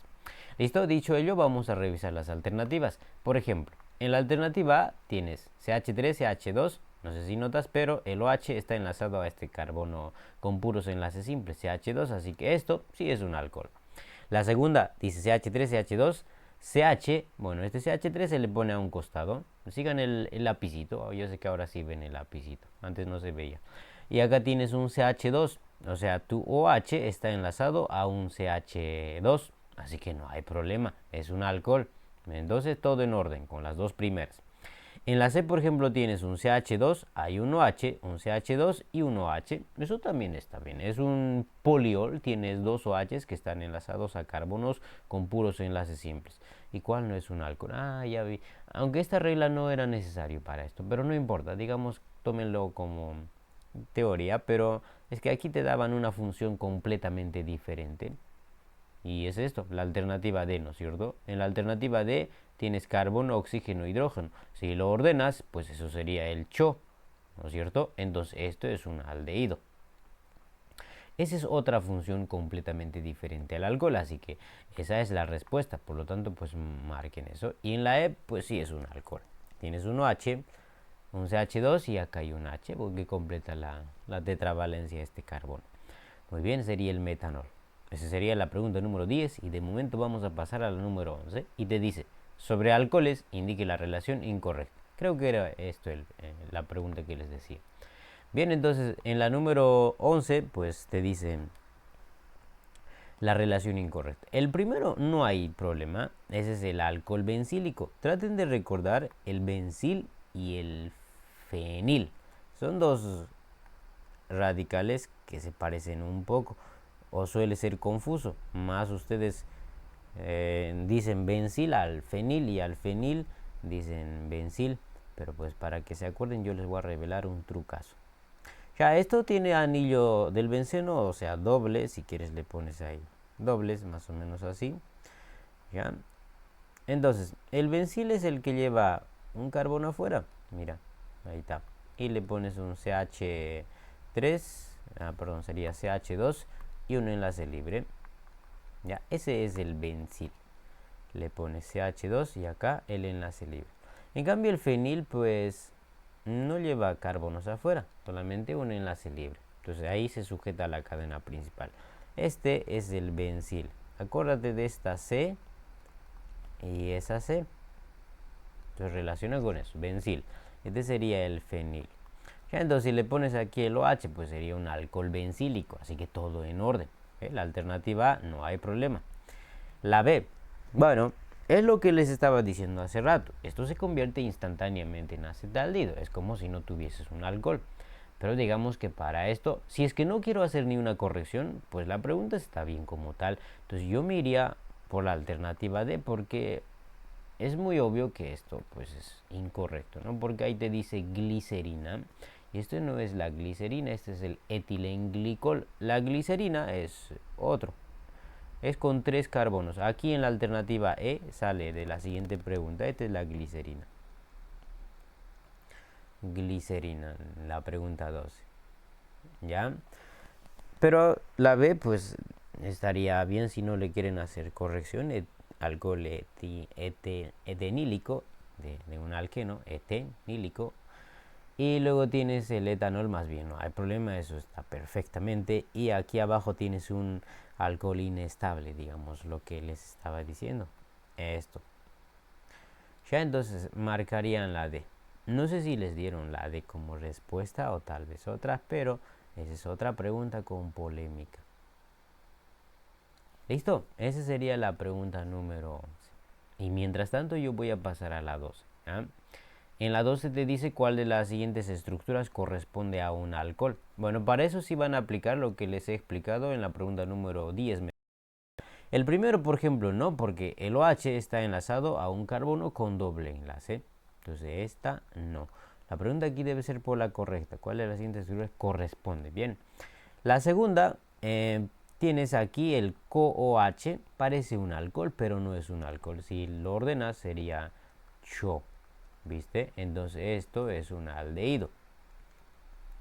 Listo, dicho ello, vamos a revisar las alternativas. Por ejemplo, en la alternativa A tienes CH3, CH2, no sé si notas, pero el OH está enlazado a este carbono con puros enlaces simples, CH2, así que esto sí es un alcohol. La segunda dice CH3, CH2, CH, bueno, este CH3 se le pone a un costado. Sigan el lapicito, yo sé que ahora sí ven el lapicito, antes no se veía. Y acá tienes un CH2, o sea, tu OH está enlazado a un CH2, así que no hay problema, es un alcohol. Entonces todo en orden con las dos primeras. En la C, por ejemplo, tienes un CH2, hay un OH, un CH2 y un OH. Eso también está bien. Es un poliol, tienes dos OHs que están enlazados a carbonos con puros enlaces simples. ¿Y cuál no es un alcohol? Ah, ya vi. Aunque esta regla no era necesario para esto, pero no importa. Digamos, tómenlo como teoría, pero es que aquí te daban una función completamente diferente. Y es esto, la alternativa D, ¿no es cierto? En la alternativa D tienes carbono, oxígeno, hidrógeno. Si lo ordenas, pues eso sería el CHO, ¿no es cierto? Entonces esto es un aldehído. Esa es otra función completamente diferente al alcohol, así que esa es la respuesta. Por lo tanto, pues marquen eso. Y en la E, pues sí es un alcohol. Tienes un OH, un CH2 y acá hay un H, porque completa la tetravalencia de este carbono. Muy bien, sería el metanol. Esa sería la pregunta número 10 y de momento vamos a pasar a la número 11 y te dice, sobre alcoholes indique la relación incorrecta. Creo que era esto la pregunta que les decía. Bien, entonces en la número 11 pues te dicen la relación incorrecta. El primero no hay problema, ese es el alcohol bencílico. Traten de recordar el bencil y el fenil. Son dos radicales que se parecen un poco o suele ser confuso. Más ustedes dicen bencil al fenil y al fenil dicen bencil. Pero pues para que se acuerden yo les voy a revelar un trucazo. Ya, esto tiene anillo del benceno, o sea, doble, si quieres le pones ahí dobles, más o menos así. Ya. Entonces, el bencil es el que lleva un carbono afuera. Mira, ahí está. Y le pones un CH3, perdón, sería CH2 y un enlace libre. Ya, ese es el bencil. Le pones CH2 y acá el enlace libre. En cambio el fenil pues no lleva carbonos afuera, solamente un enlace libre. Entonces ahí se sujeta a la cadena principal. Este es el bencil. Acuérdate de esta C y esa C. Entonces relaciona con eso, bencil. Este sería el fenil. Ya, entonces si le pones aquí el OH, pues sería un alcohol bencílico, así que todo en orden. La alternativa A, no hay problema. La B, bueno, es lo que les estaba diciendo hace rato. Esto se convierte instantáneamente en acetaldehído. Es como si no tuvieses un alcohol. Pero digamos que para esto, si es que no quiero hacer ni una corrección, pues la pregunta está bien como tal. Entonces yo me iría por la alternativa D porque es muy obvio que esto pues es incorrecto, ¿no? Porque ahí te dice glicerina y esto no es la glicerina, este es el etilenglicol. La glicerina es otro, es con tres carbonos. Aquí en la alternativa E sale de la siguiente pregunta, esta es la glicerina. Glicerina, la pregunta 12. ¿Ya? Pero la B pues estaría bien si no le quieren hacer corrección. Alcohol etenílico de un alqueno, etenílico. Y luego tienes el etanol, más bien no hay problema, eso está perfectamente. Y aquí abajo tienes un alcohol inestable, digamos, lo que les estaba diciendo. Esto. Ya entonces marcarían la D. No sé si les dieron la D como respuesta o tal vez otras, pero esa es otra pregunta con polémica. ¿Listo? Esa sería la pregunta número 11. Y mientras tanto yo voy a pasar a la 12. ¿ya? En la 12 te dice cuál de las siguientes estructuras corresponde a un alcohol. Bueno, para eso sí van a aplicar lo que les he explicado en la pregunta número 10. El primero, por ejemplo, no, porque el OH está enlazado a un carbono con doble enlace. Entonces esta no. La pregunta aquí debe ser por la correcta. ¿Cuál de las siguientes estructuras corresponde? Bien. La segunda, tienes aquí el COOH, parece un alcohol, pero no es un alcohol. Si lo ordenas sería CHO, ¿viste? Entonces esto es un aldehído.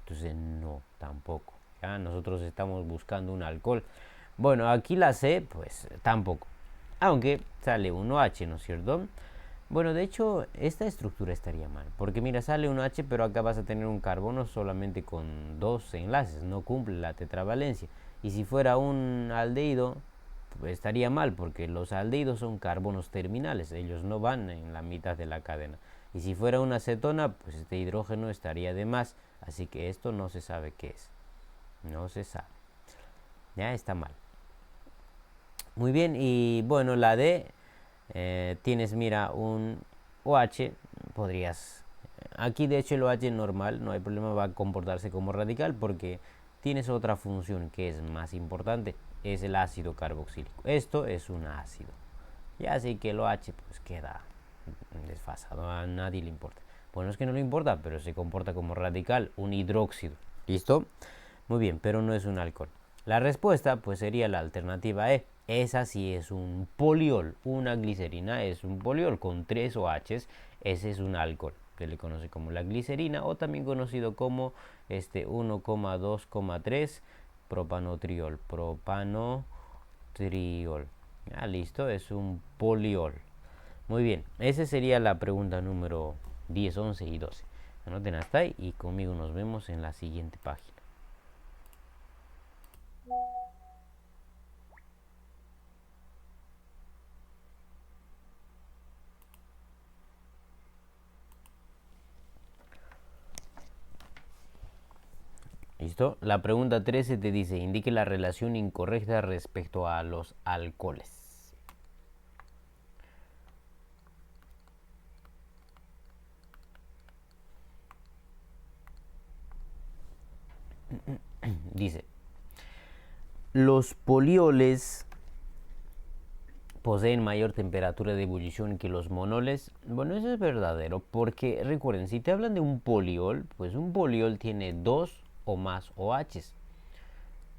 Entonces no, tampoco. ¿Ya? Nosotros estamos buscando un alcohol. Bueno, aquí la C, pues tampoco. Aunque sale un OH, ¿no es cierto? Bueno, de hecho, esta estructura estaría mal. Porque mira, sale un H, pero acá vas a tener un carbono solamente con dos enlaces. No cumple la tetravalencia. Y si fuera un aldehído, pues estaría mal, porque los aldehídos son carbonos terminales. Ellos no van en la mitad de la cadena. Y si fuera una acetona, pues este hidrógeno estaría de más. Así que esto no se sabe qué es. No se sabe. Ya está mal. Muy bien, y bueno, la D, tienes, mira, un OH, podrías... Aquí de hecho el OH normal, no hay problema, va a comportarse como radical porque tienes otra función que es más importante, es el ácido carboxílico. Esto es un ácido. Y así que el OH pues queda desfasado, a nadie le importa. Bueno, es que no le importa, pero se comporta como radical, un hidróxido. ¿Listo? Muy bien, pero no es un alcohol. La respuesta pues sería la alternativa E. Esa sí es un poliol. Una glicerina es un poliol con 3 OHs. Ese es un alcohol. Se le conoce como la glicerina o también conocido como 1,2,3 propanotriol. Propanotriol. Ah, listo, es un poliol. Muy bien, esa sería la pregunta número 10, 11 y 12. Anoten hasta ahí y conmigo nos vemos en la siguiente página. ¿Listo? La pregunta 13 te dice, indique la relación incorrecta respecto a los alcoholes. Dice, los polioles poseen mayor temperatura de ebullición que los monoles. Bueno, eso es verdadero, porque recuerden, si te hablan de un poliol, pues un poliol tiene dos o más OHs,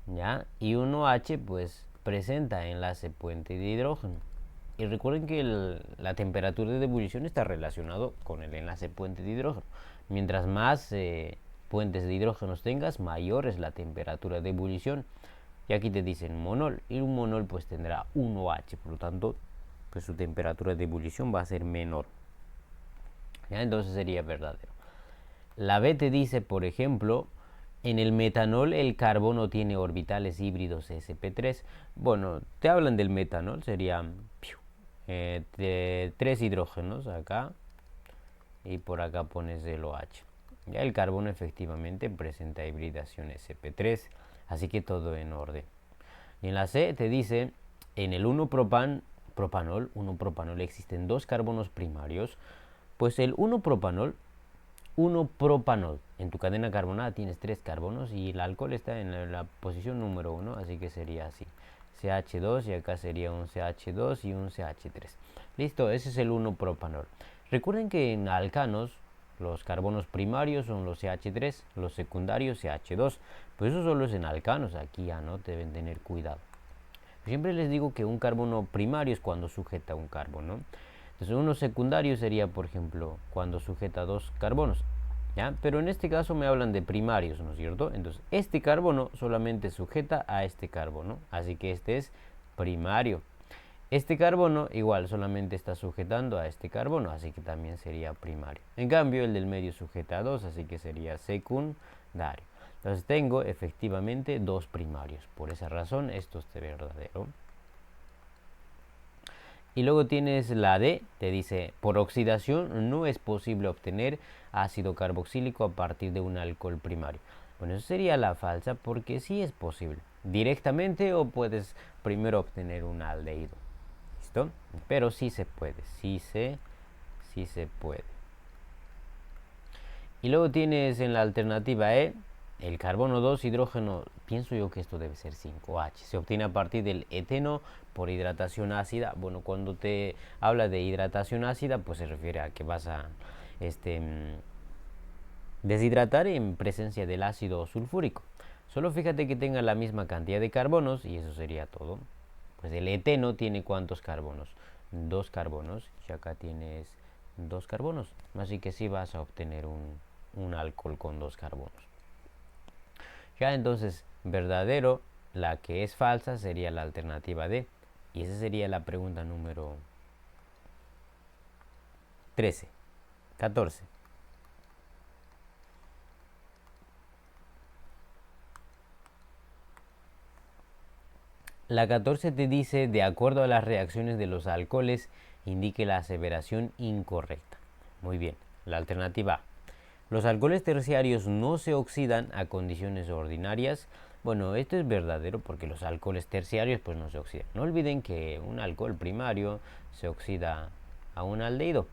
¿ya? Y un OH, pues, presenta enlace puente de hidrógeno. Y recuerden que la temperatura de ebullición está relacionado con el enlace puente de hidrógeno. Mientras más puentes de hidrógenos tengas, mayor es la temperatura de ebullición. Y aquí te dicen monol, y un monol pues tendrá un OH, por lo tanto, pues su temperatura de ebullición va a ser menor. ¿Ya? Entonces sería verdadero. La B te dice, por ejemplo, en el metanol el carbono tiene orbitales híbridos sp3. Bueno, te hablan del metanol, serían tres hidrógenos acá y por acá pones el OH. Ya el carbono efectivamente presenta hibridación sp3, así que todo en orden. Y en la C te dice, en el 1-propanol existen dos carbonos primarios, pues el 1-propanol, en tu cadena carbonada tienes tres carbonos y el alcohol está en la posición número 1, así que sería así. CH2 y acá sería un CH2 y un CH3. Listo, ese es el 1-propanol. Recuerden que en alcanos los carbonos primarios son los CH3, los secundarios CH2, pues eso solo es en alcanos, aquí ya no deben tener cuidado. Siempre les digo que un carbono primario es cuando sujeta un carbono. Entonces uno secundario sería, por ejemplo, cuando sujeta dos carbonos. ¿Ya? Pero en este caso me hablan de primarios, ¿no es cierto? Entonces este carbono solamente sujeta a este carbono, así que este es primario. Este carbono igual solamente está sujetando a este carbono, así que también sería primario. En cambio el del medio sujeta a dos, así que sería secundario. Entonces tengo efectivamente dos primarios. Por esa razón esto es verdadero. Y luego tienes la D, te dice, por oxidación no es posible obtener ácido carboxílico a partir de un alcohol primario. Bueno, eso sería la falsa porque sí es posible. Directamente o puedes primero obtener un aldehído. ¿Listo? Pero sí se puede, sí se puede. Y luego tienes en la alternativa E el carbono 2, hidrógeno, pienso yo que esto debe ser 5H. Se obtiene a partir del eteno por hidratación ácida. Bueno, cuando te habla de hidratación ácida, pues se refiere a que vas a deshidratar en presencia del ácido sulfúrico. Solo fíjate que tenga la misma cantidad de carbonos y eso sería todo. Pues el eteno tiene ¿cuántos carbonos? 2 carbonos, y acá tienes 2 carbonos. Así que sí vas a obtener un alcohol con 2 carbonos. Ya entonces, verdadero, la que es falsa sería la alternativa D. Y esa sería la pregunta número 13, 14. La 14 te dice, de acuerdo a las reacciones de los alcoholes, indique la aseveración incorrecta. Muy bien, la alternativa A. Los alcoholes terciarios no se oxidan a condiciones ordinarias. Bueno, esto es verdadero porque los alcoholes terciarios pues no se oxidan. No olviden que un alcohol primario se oxida a un aldehído.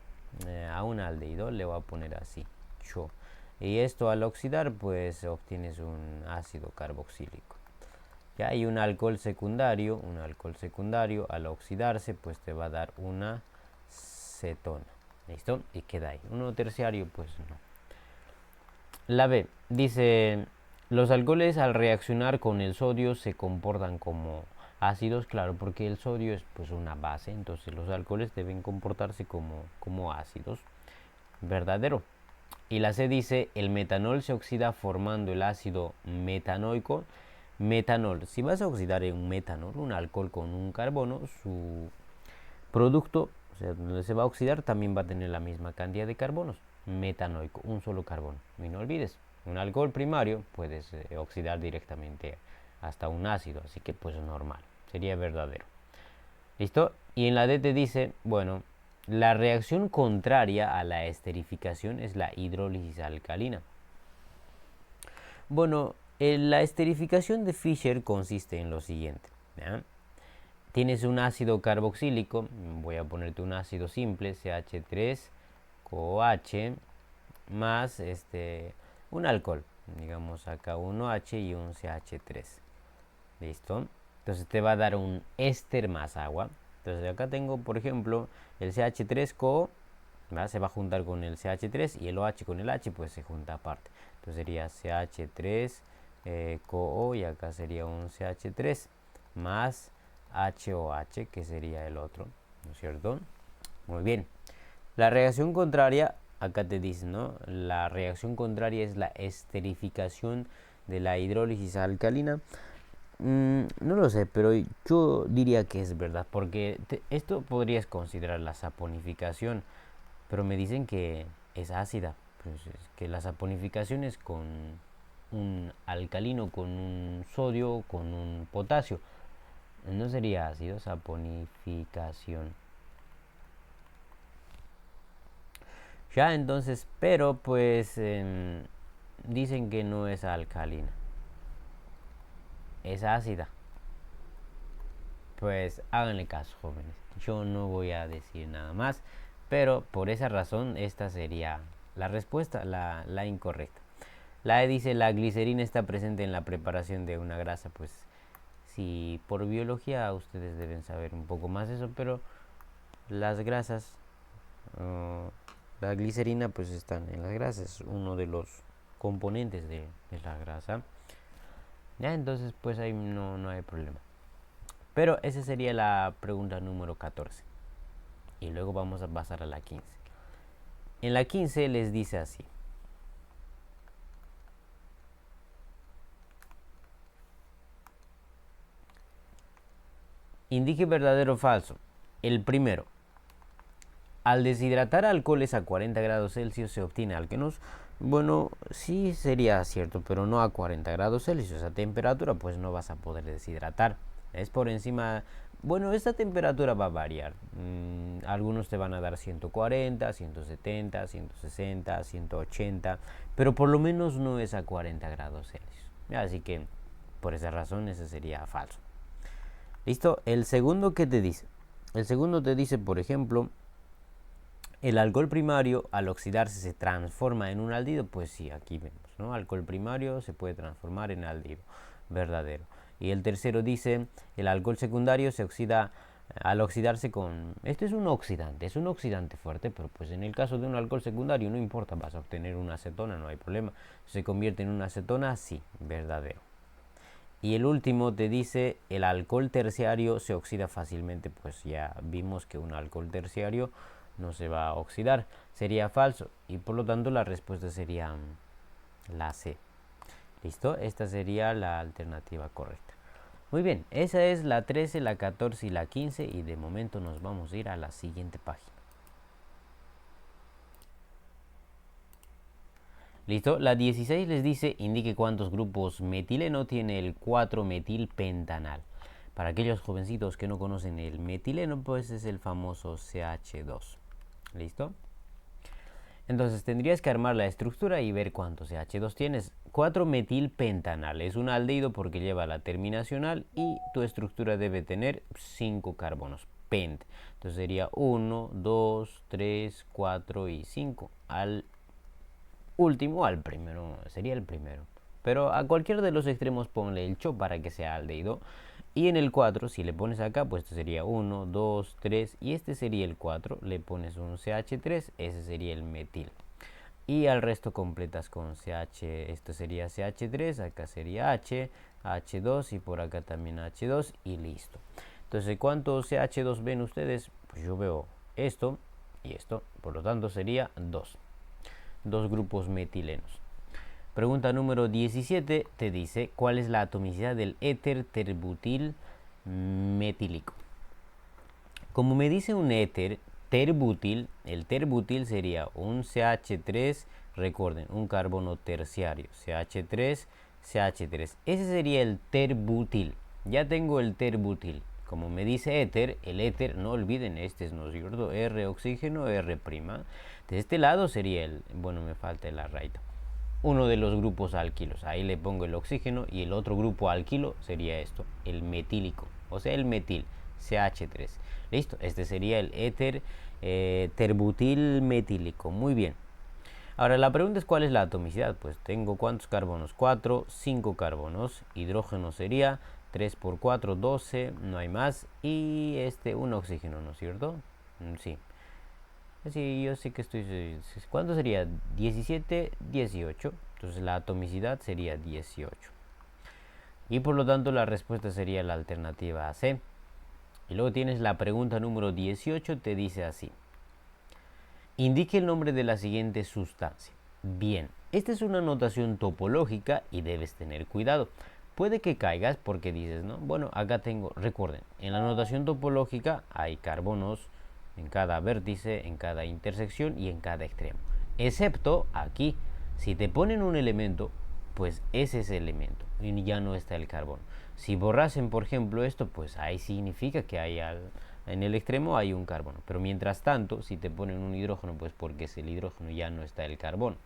A un aldehído le voy a poner así, yo. Y esto al oxidar pues obtienes un ácido carboxílico. Ya hay un alcohol secundario al oxidarse pues te va a dar una cetona. ¿Listo? Y queda ahí. Uno terciario pues no. La B dice, los alcoholes al reaccionar con el sodio se comportan como ácidos, claro, porque el sodio es pues una base, entonces los alcoholes deben comportarse como ácidos. Verdadero. Y la C dice, el metanol se oxida formando el ácido metanoico. Metanol, si vas a oxidar un metanol, un alcohol con un carbono, su producto, o sea, donde se va a oxidar, también va a tener la misma cantidad de carbonos. Metanoico, un solo carbono. Y no olvides, un alcohol primario puedes oxidar directamente hasta un ácido, así que pues normal, sería verdadero. ¿Listo? Y en la D te dice, bueno, la reacción contraria a la esterificación es la hidrólisis alcalina. Bueno, la esterificación de Fischer consiste en lo siguiente. ¿Ya? Tienes un ácido carboxílico, voy a ponerte un ácido simple, CH3COH, más un alcohol, digamos acá 1H y un CH3. ¿Listo? Entonces te va a dar un éster más agua. Entonces acá tengo, por ejemplo, el CH3CO, se va a juntar con el CH3 y el OH con el H pues se junta aparte. Entonces sería CH3COO y acá sería un CH3 más HOH, que sería el otro, ¿no es cierto? Muy bien. La reacción contraria, acá te dice, ¿no? La reacción contraria es la esterificación de la hidrólisis alcalina. No lo sé, pero yo diría que es verdad, porque esto podrías considerar la saponificación, pero me dicen que es ácida. Pues es que la saponificación es con un alcalino, con un sodio, con un potasio. No sería ácido, saponificación. Ya entonces, pero pues dicen que no es alcalina, es ácida. Pues háganle caso, jóvenes. Yo no voy a decir nada más, pero por esa razón esta sería la respuesta, la incorrecta. La E dice, la glicerina está presente en la preparación de una grasa. Pues si por biología ustedes deben saber un poco más de eso, pero las grasas, la glicerina pues están en las grasas, uno de los componentes de la grasa. Ya entonces pues ahí no hay problema. Pero esa sería la pregunta número 14. Y luego vamos a pasar a la 15. En la 15 les dice así. Indique verdadero o falso. El primero. Al deshidratar alcoholes a 40 grados Celsius se obtiene alquenos. Bueno, sí sería cierto, pero no a 40 grados Celsius. A temperatura pues no vas a poder deshidratar. Es por encima. Bueno, esta temperatura va a variar. Algunos te van a dar 140, 170, 160, 180, pero por lo menos no es a 40 grados Celsius. Así que por esa razón ese sería falso. ¿Listo? El segundo, ¿qué te dice? El segundo te dice, por ejemplo, El alcohol primario al oxidarse se transforma en un aldehído, pues sí, aquí vemos, ¿no? Alcohol primario se puede transformar en aldehído verdadero. Y el tercero dice, el alcohol secundario se oxida al oxidarse con... Este es un oxidante fuerte, pero pues en el caso de un alcohol secundario no importa, vas a obtener una acetona, no hay problema. Se convierte en una acetona, sí, verdadero. Y el último te dice, el alcohol terciario se oxida fácilmente, pues ya vimos que un alcohol terciario no se va a oxidar, sería falso, y por lo tanto la respuesta sería la C. ¿Listo? Esta sería la alternativa correcta. Muy bien, esa es la 13, la 14 y la 15, y de momento nos vamos a ir a la siguiente página. ¿Listo? La 16 les dice, indique cuántos grupos metileno tiene el 4-metilpentanal. Para aquellos jovencitos que no conocen el metileno, pues es el famoso CH2. ¿Listo? Entonces tendrías que armar la estructura y ver cuántos CH2 tienes. 4-metilpentanal es un aldehído porque lleva la terminación al, y tu estructura debe tener 5 carbonos. Pent. Entonces sería 1, 2, 3, 4 y 5. Al último, al primero, sería el primero. Pero a cualquier de los extremos ponle el cho para que sea aldehído. Y en el 4, si le pones acá, pues esto sería 1, 2, 3 y este sería el 4. Le pones un CH3, ese sería el metil. Y al resto completas con CH, esto sería CH3, acá sería H, H2 y por acá también H2 y listo. Entonces, ¿cuántos CH2 ven ustedes? Pues yo veo esto y esto, por lo tanto sería 2. Dos grupos metilenos. Pregunta número 17 te dice, ¿cuál es la atomicidad del éter terbutil metílico? Como me dice un éter terbutil, el terbutil sería un CH3, recuerden, un carbono terciario, CH3, CH3. Ese sería el terbutil. Ya tengo el terbutil. Como me dice éter, el éter, no olviden, este es, ¿no es cierto? R oxígeno, R'. De este lado sería el, bueno, me falta el arraito, uno de los grupos alquilos. Ahí le pongo el oxígeno y el otro grupo alquilo sería esto, el metílico, o sea, el metil, CH3. Listo, este sería el éter terbutil metílico. Muy bien. Ahora la pregunta es cuál es la atomicidad. Pues tengo cuántos carbonos, 4, 5 carbonos. Hidrógeno sería 3 por 4, 12, no hay más. Y un oxígeno, ¿no es cierto? Sí. Sí, yo sé que estoy... ¿Cuánto sería? 17, 18. Entonces la atomicidad sería 18. Y por lo tanto la respuesta sería la alternativa C. Y luego tienes la pregunta número 18, te dice así. Indique el nombre de la siguiente sustancia. Bien, esta es una notación topológica y debes tener cuidado. Puede que caigas porque dices, ¿no? Bueno, acá tengo, recuerden, en la notación topológica hay carbonos en cada vértice, en cada intersección y en cada extremo. Excepto aquí, si te ponen un elemento, pues ese es el elemento y ya no está el carbono. Si borrasen, por ejemplo, esto, pues ahí significa que hay en el extremo hay un carbono. Pero mientras tanto, si te ponen un hidrógeno, pues porque es el hidrógeno, ya no está el carbono.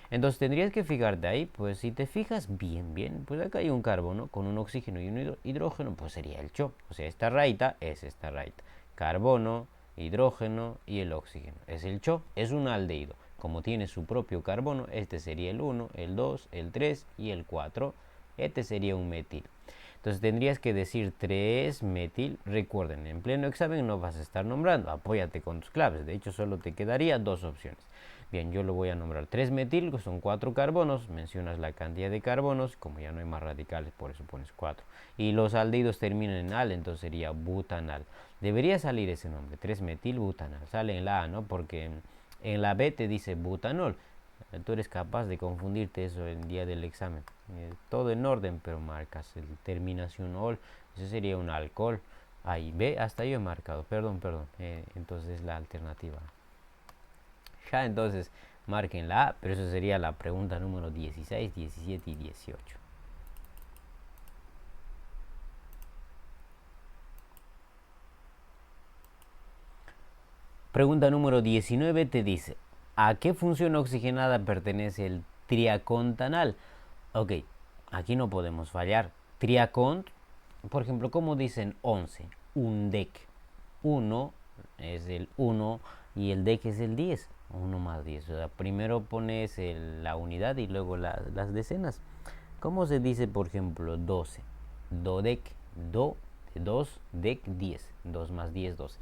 Entonces tendrías que fijarte ahí, pues si te fijas bien, pues acá hay un carbono con un oxígeno y un hidrógeno, pues sería el CHO. O sea, esta raíta es esta raíta. Carbono, hidrógeno y el oxígeno. Es el CHO, es un aldehído. Como tiene su propio carbono, este sería el 1, el 2, el 3 y el 4. Este sería un metil. Entonces tendrías que decir 3-metil. Recuerden, en pleno examen no vas a estar nombrando, apóyate con tus claves. De hecho, solo te quedaría dos opciones. Bien, yo lo voy a nombrar 3-metil, que son 4 carbonos. Mencionas la cantidad de carbonos, como ya no hay más radicales, por eso pones 4. Y los aldehídos terminan en al, entonces sería butanal. Debería salir ese nombre, 3-metil butanal. Sale en la A, ¿no? Porque en la B te dice butanol. Tú eres capaz de confundirte eso el día del examen. Todo en orden, pero marcas el terminación ol. Eso sería un alcohol. Ahí, ve, hasta yo he marcado. Perdón. Entonces la alternativa. Ya, entonces marquen la A, pero eso sería la pregunta número 16, 17 y 18. Pregunta número 19 te dice, ¿a qué función oxigenada pertenece el triacontanal? Ok, aquí no podemos fallar. Triacont, por ejemplo, como dicen 11, un DEC. 1 es el 1 y el dec es el 10. 1 más 10. O sea, primero pones la unidad y luego las decenas. ¿Cómo se dice, por ejemplo, 12? Dodec, do, 2, dec, 10. 2 más 10, 12.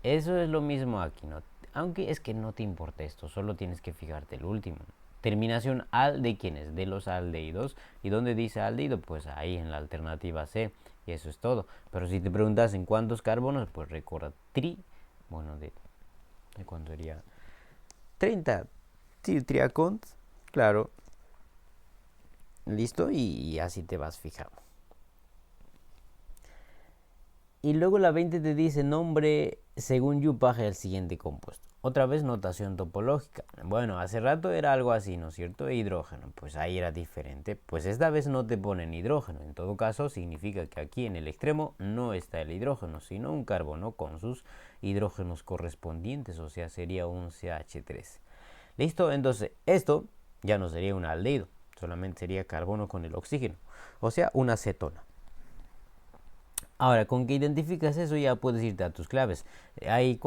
Eso es lo mismo aquí, ¿no? Aunque es que no te importa esto, solo tienes que fijarte el último. Terminación al de quiénes, de los aldehídos. ¿Y dónde dice aldehído? Pues ahí en la alternativa C. Y eso es todo. Pero si te preguntas en cuántos carbonos, pues recuerda bueno, ¿de cuánto sería? 30 triacont, claro. Listo, y así te vas fijando. Y luego la 20 te dice nombre según Yupaje el siguiente compuesto. Otra vez notación topológica. Bueno, hace rato era algo así, ¿no es cierto? Hidrógeno, pues ahí era diferente. Pues esta vez no te ponen hidrógeno. En todo caso, significa que aquí en el extremo no está el hidrógeno, sino un carbono con sus hidrógenos correspondientes, o sea, sería un CH3. ¿Listo? Entonces, esto ya no sería un aldehído, solamente sería carbono con el oxígeno, o sea, una cetona. Ahora, con que identificas eso ya puedes irte a tus claves. Hay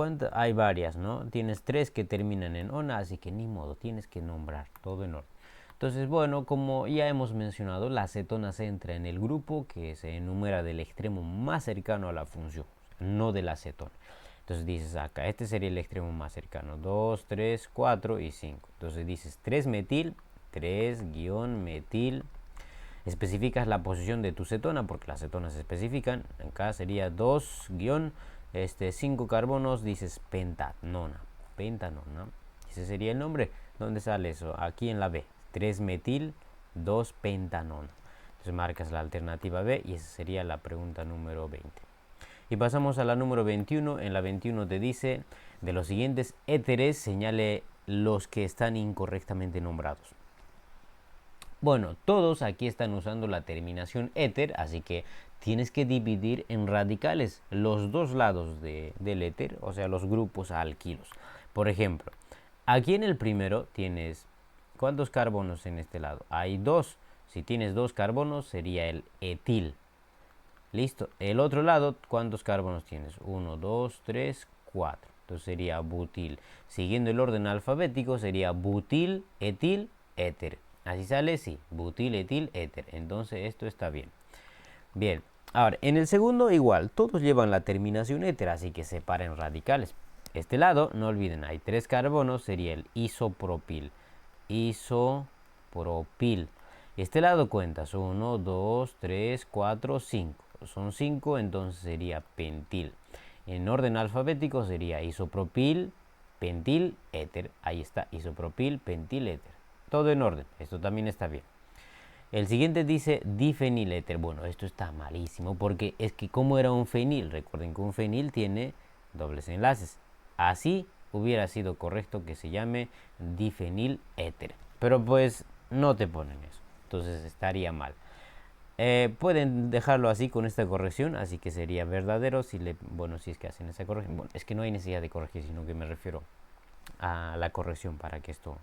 varias, ¿no? Tienes 3 que terminan en ona, así que ni modo, tienes que nombrar todo en orden. Entonces, bueno, como ya hemos mencionado, la cetona se entra en el grupo que se enumera del extremo más cercano a la función, no de la cetona. Entonces dices acá, este sería el extremo más cercano, 2, 3, 4 y 5. Entonces dices 3-metil, 3-metil. Especificas la posición de tu cetona, porque las cetonas se especifican. Acá sería 2-5 carbonos, dices pentanona. Pentanona. Ese sería el nombre. ¿Dónde sale eso? Aquí en la B. 3-metil, 2-pentanona. Entonces marcas la alternativa B y esa sería la pregunta número 20. Y pasamos a la número 21. En la 21 te dice, de los siguientes éteres, señale los que están incorrectamente nombrados. Bueno, todos aquí están usando la terminación éter, así que tienes que dividir en radicales los dos lados del éter, o sea, los grupos alquilos. Por ejemplo, aquí en el primero tienes, ¿cuántos carbonos en este lado? Hay 2. Si tienes 2 carbonos sería el etil. Listo. El otro lado, ¿cuántos carbonos tienes? 1, 2, 3, 4. Entonces sería butil. Siguiendo el orden alfabético sería butil, etil, éter. Así sale, sí, butil, etil, éter. Entonces esto está bien. Bien, ahora, en el segundo igual, todos llevan la terminación éter, así que separen radicales. Este lado, no olviden, hay 3 carbonos, sería el isopropil. Isopropil. Este lado cuentas 1, 2, 3, 4, 5. Son 5, entonces sería pentil. En orden alfabético sería isopropil, pentil, éter. Ahí está, isopropil, pentil, éter. Todo en orden, esto también está bien. El siguiente dice difeniléter. Bueno, esto está malísimo porque es que como era un fenil, recuerden que un fenil tiene dobles enlaces. Así hubiera sido correcto que se llame difeniléter. Pero pues no te ponen eso, entonces estaría mal. Pueden dejarlo así con esta corrección, así que sería verdadero si es que hacen esa corrección. Bueno, es que no hay necesidad de corregir, sino que me refiero a la corrección para que esto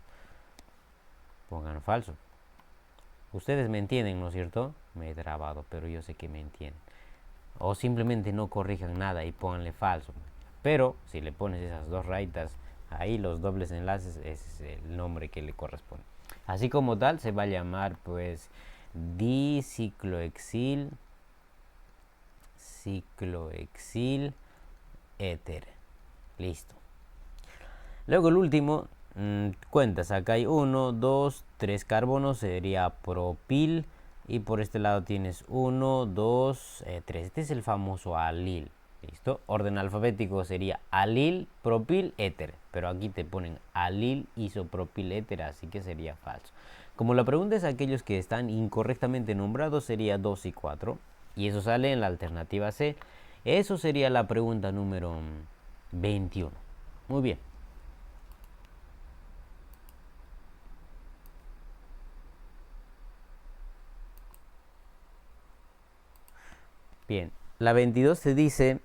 pongan falso. Ustedes me entienden, ¿no es cierto? Me he trabado, pero yo sé que me entienden. O simplemente no corrijan nada y pónganle falso. Pero si le pones esas dos rayitas ahí, los dobles enlaces, ese es el nombre que le corresponde. Así como tal, se va a llamar pues diciclohexil éter. Listo. Luego el último, cuentas, acá hay 1, 2, 3 carbonos, sería propil. Y por este lado tienes 1, 2, 3. Este es el famoso alil. ¿Listo? Orden alfabético sería alil, propil, éter. Pero aquí te ponen alil, isopropil, éter, así que sería falso. Como la pregunta es aquellos que están incorrectamente nombrados, sería 2 y 4. Y eso sale en la alternativa C. Eso sería la pregunta número 21. Muy bien. Bien, la 22 te dice,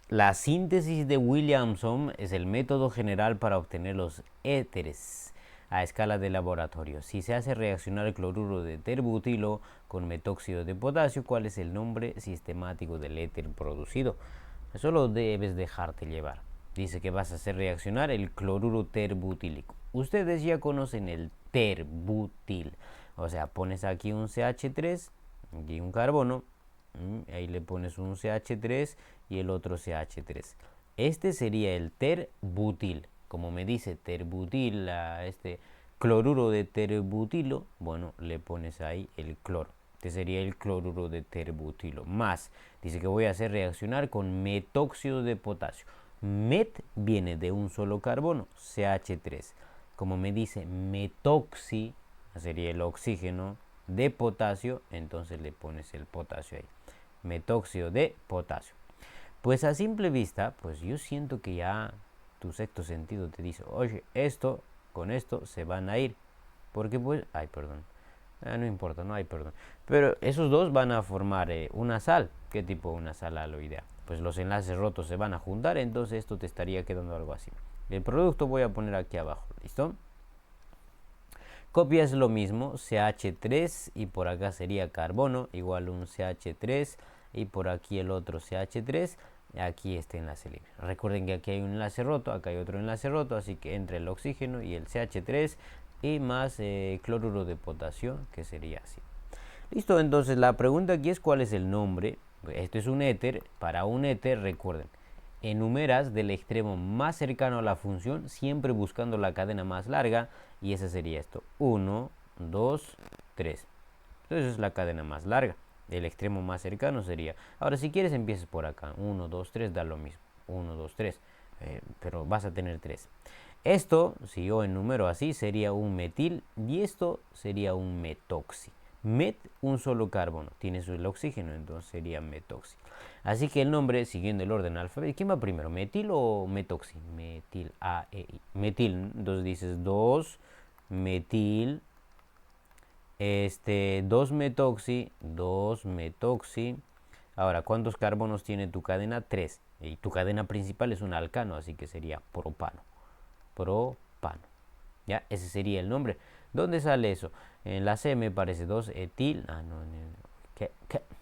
la síntesis de Williamson es el método general para obtener los éteres a escala de laboratorio. Si se hace reaccionar el cloruro de terbutilo con metóxido de potasio, ¿cuál es el nombre sistemático del éter producido? Eso lo debes dejarte llevar. Dice que vas a hacer reaccionar el cloruro terbutílico. Ustedes ya conocen el terbutil. O sea, pones aquí un CH3, aquí un carbono, ahí le pones un CH3 y el otro CH3. Este sería el terbutil. Como me dice terbutil, este cloruro de terbutilo, bueno, le pones ahí el cloro. Este sería el cloruro de terbutilo. Más, dice que voy a hacer reaccionar con metóxido de potasio. Met viene de un solo carbono, CH3. Como me dice metoxi, sería el oxígeno de potasio, entonces le pones el potasio ahí. Metóxido de potasio. Pues a simple vista, pues yo siento que ya tu sexto sentido te dice, oye, esto con esto se van a ir. Porque pues, ay, perdón. No importa, no hay perdón. Pero esos dos van a formar una sal. ¿Qué tipo una sal aloidea? Pues los enlaces rotos se van a juntar, entonces esto te estaría quedando algo así. El producto voy a poner aquí abajo, ¿listo? Copias lo mismo, CH3 y por acá sería carbono, igual un CH3 y por aquí el otro CH3, aquí este enlace libre. Recuerden que aquí hay un enlace roto, acá hay otro enlace roto, así que entre el oxígeno y el CH3 y más cloruro de potasio, que sería así. Listo, entonces la pregunta aquí es cuál es el nombre. Esto es un éter. Para un éter, recuerden, enumeras del extremo más cercano a la función, siempre buscando la cadena más larga, y ese sería esto: 1, 2, 3. Entonces es la cadena más larga. El extremo más cercano sería. Ahora, si quieres, empieces por acá. 1, 2, 3, da lo mismo. 1, 2, 3. Pero vas a tener 3. Esto, si yo enumero así, sería un metil y esto sería un metoxi. Met, un solo carbono, tiene el oxígeno, entonces sería metoxi. Así que el nombre, siguiendo el orden alfabético, ¿quién va primero? ¿Metil o metoxi? Metil, A, E, I. Metil, entonces dices 2 metil, 2 metoxi, 2 metoxi. Ahora, ¿cuántos carbonos tiene tu cadena? 3. Y tu cadena principal es un alcano, así que sería propano. Propano. ¿Ya? Ese sería el nombre. ¿Dónde sale eso? En la C me parece 2 etil. Ah, no. ¿Qué?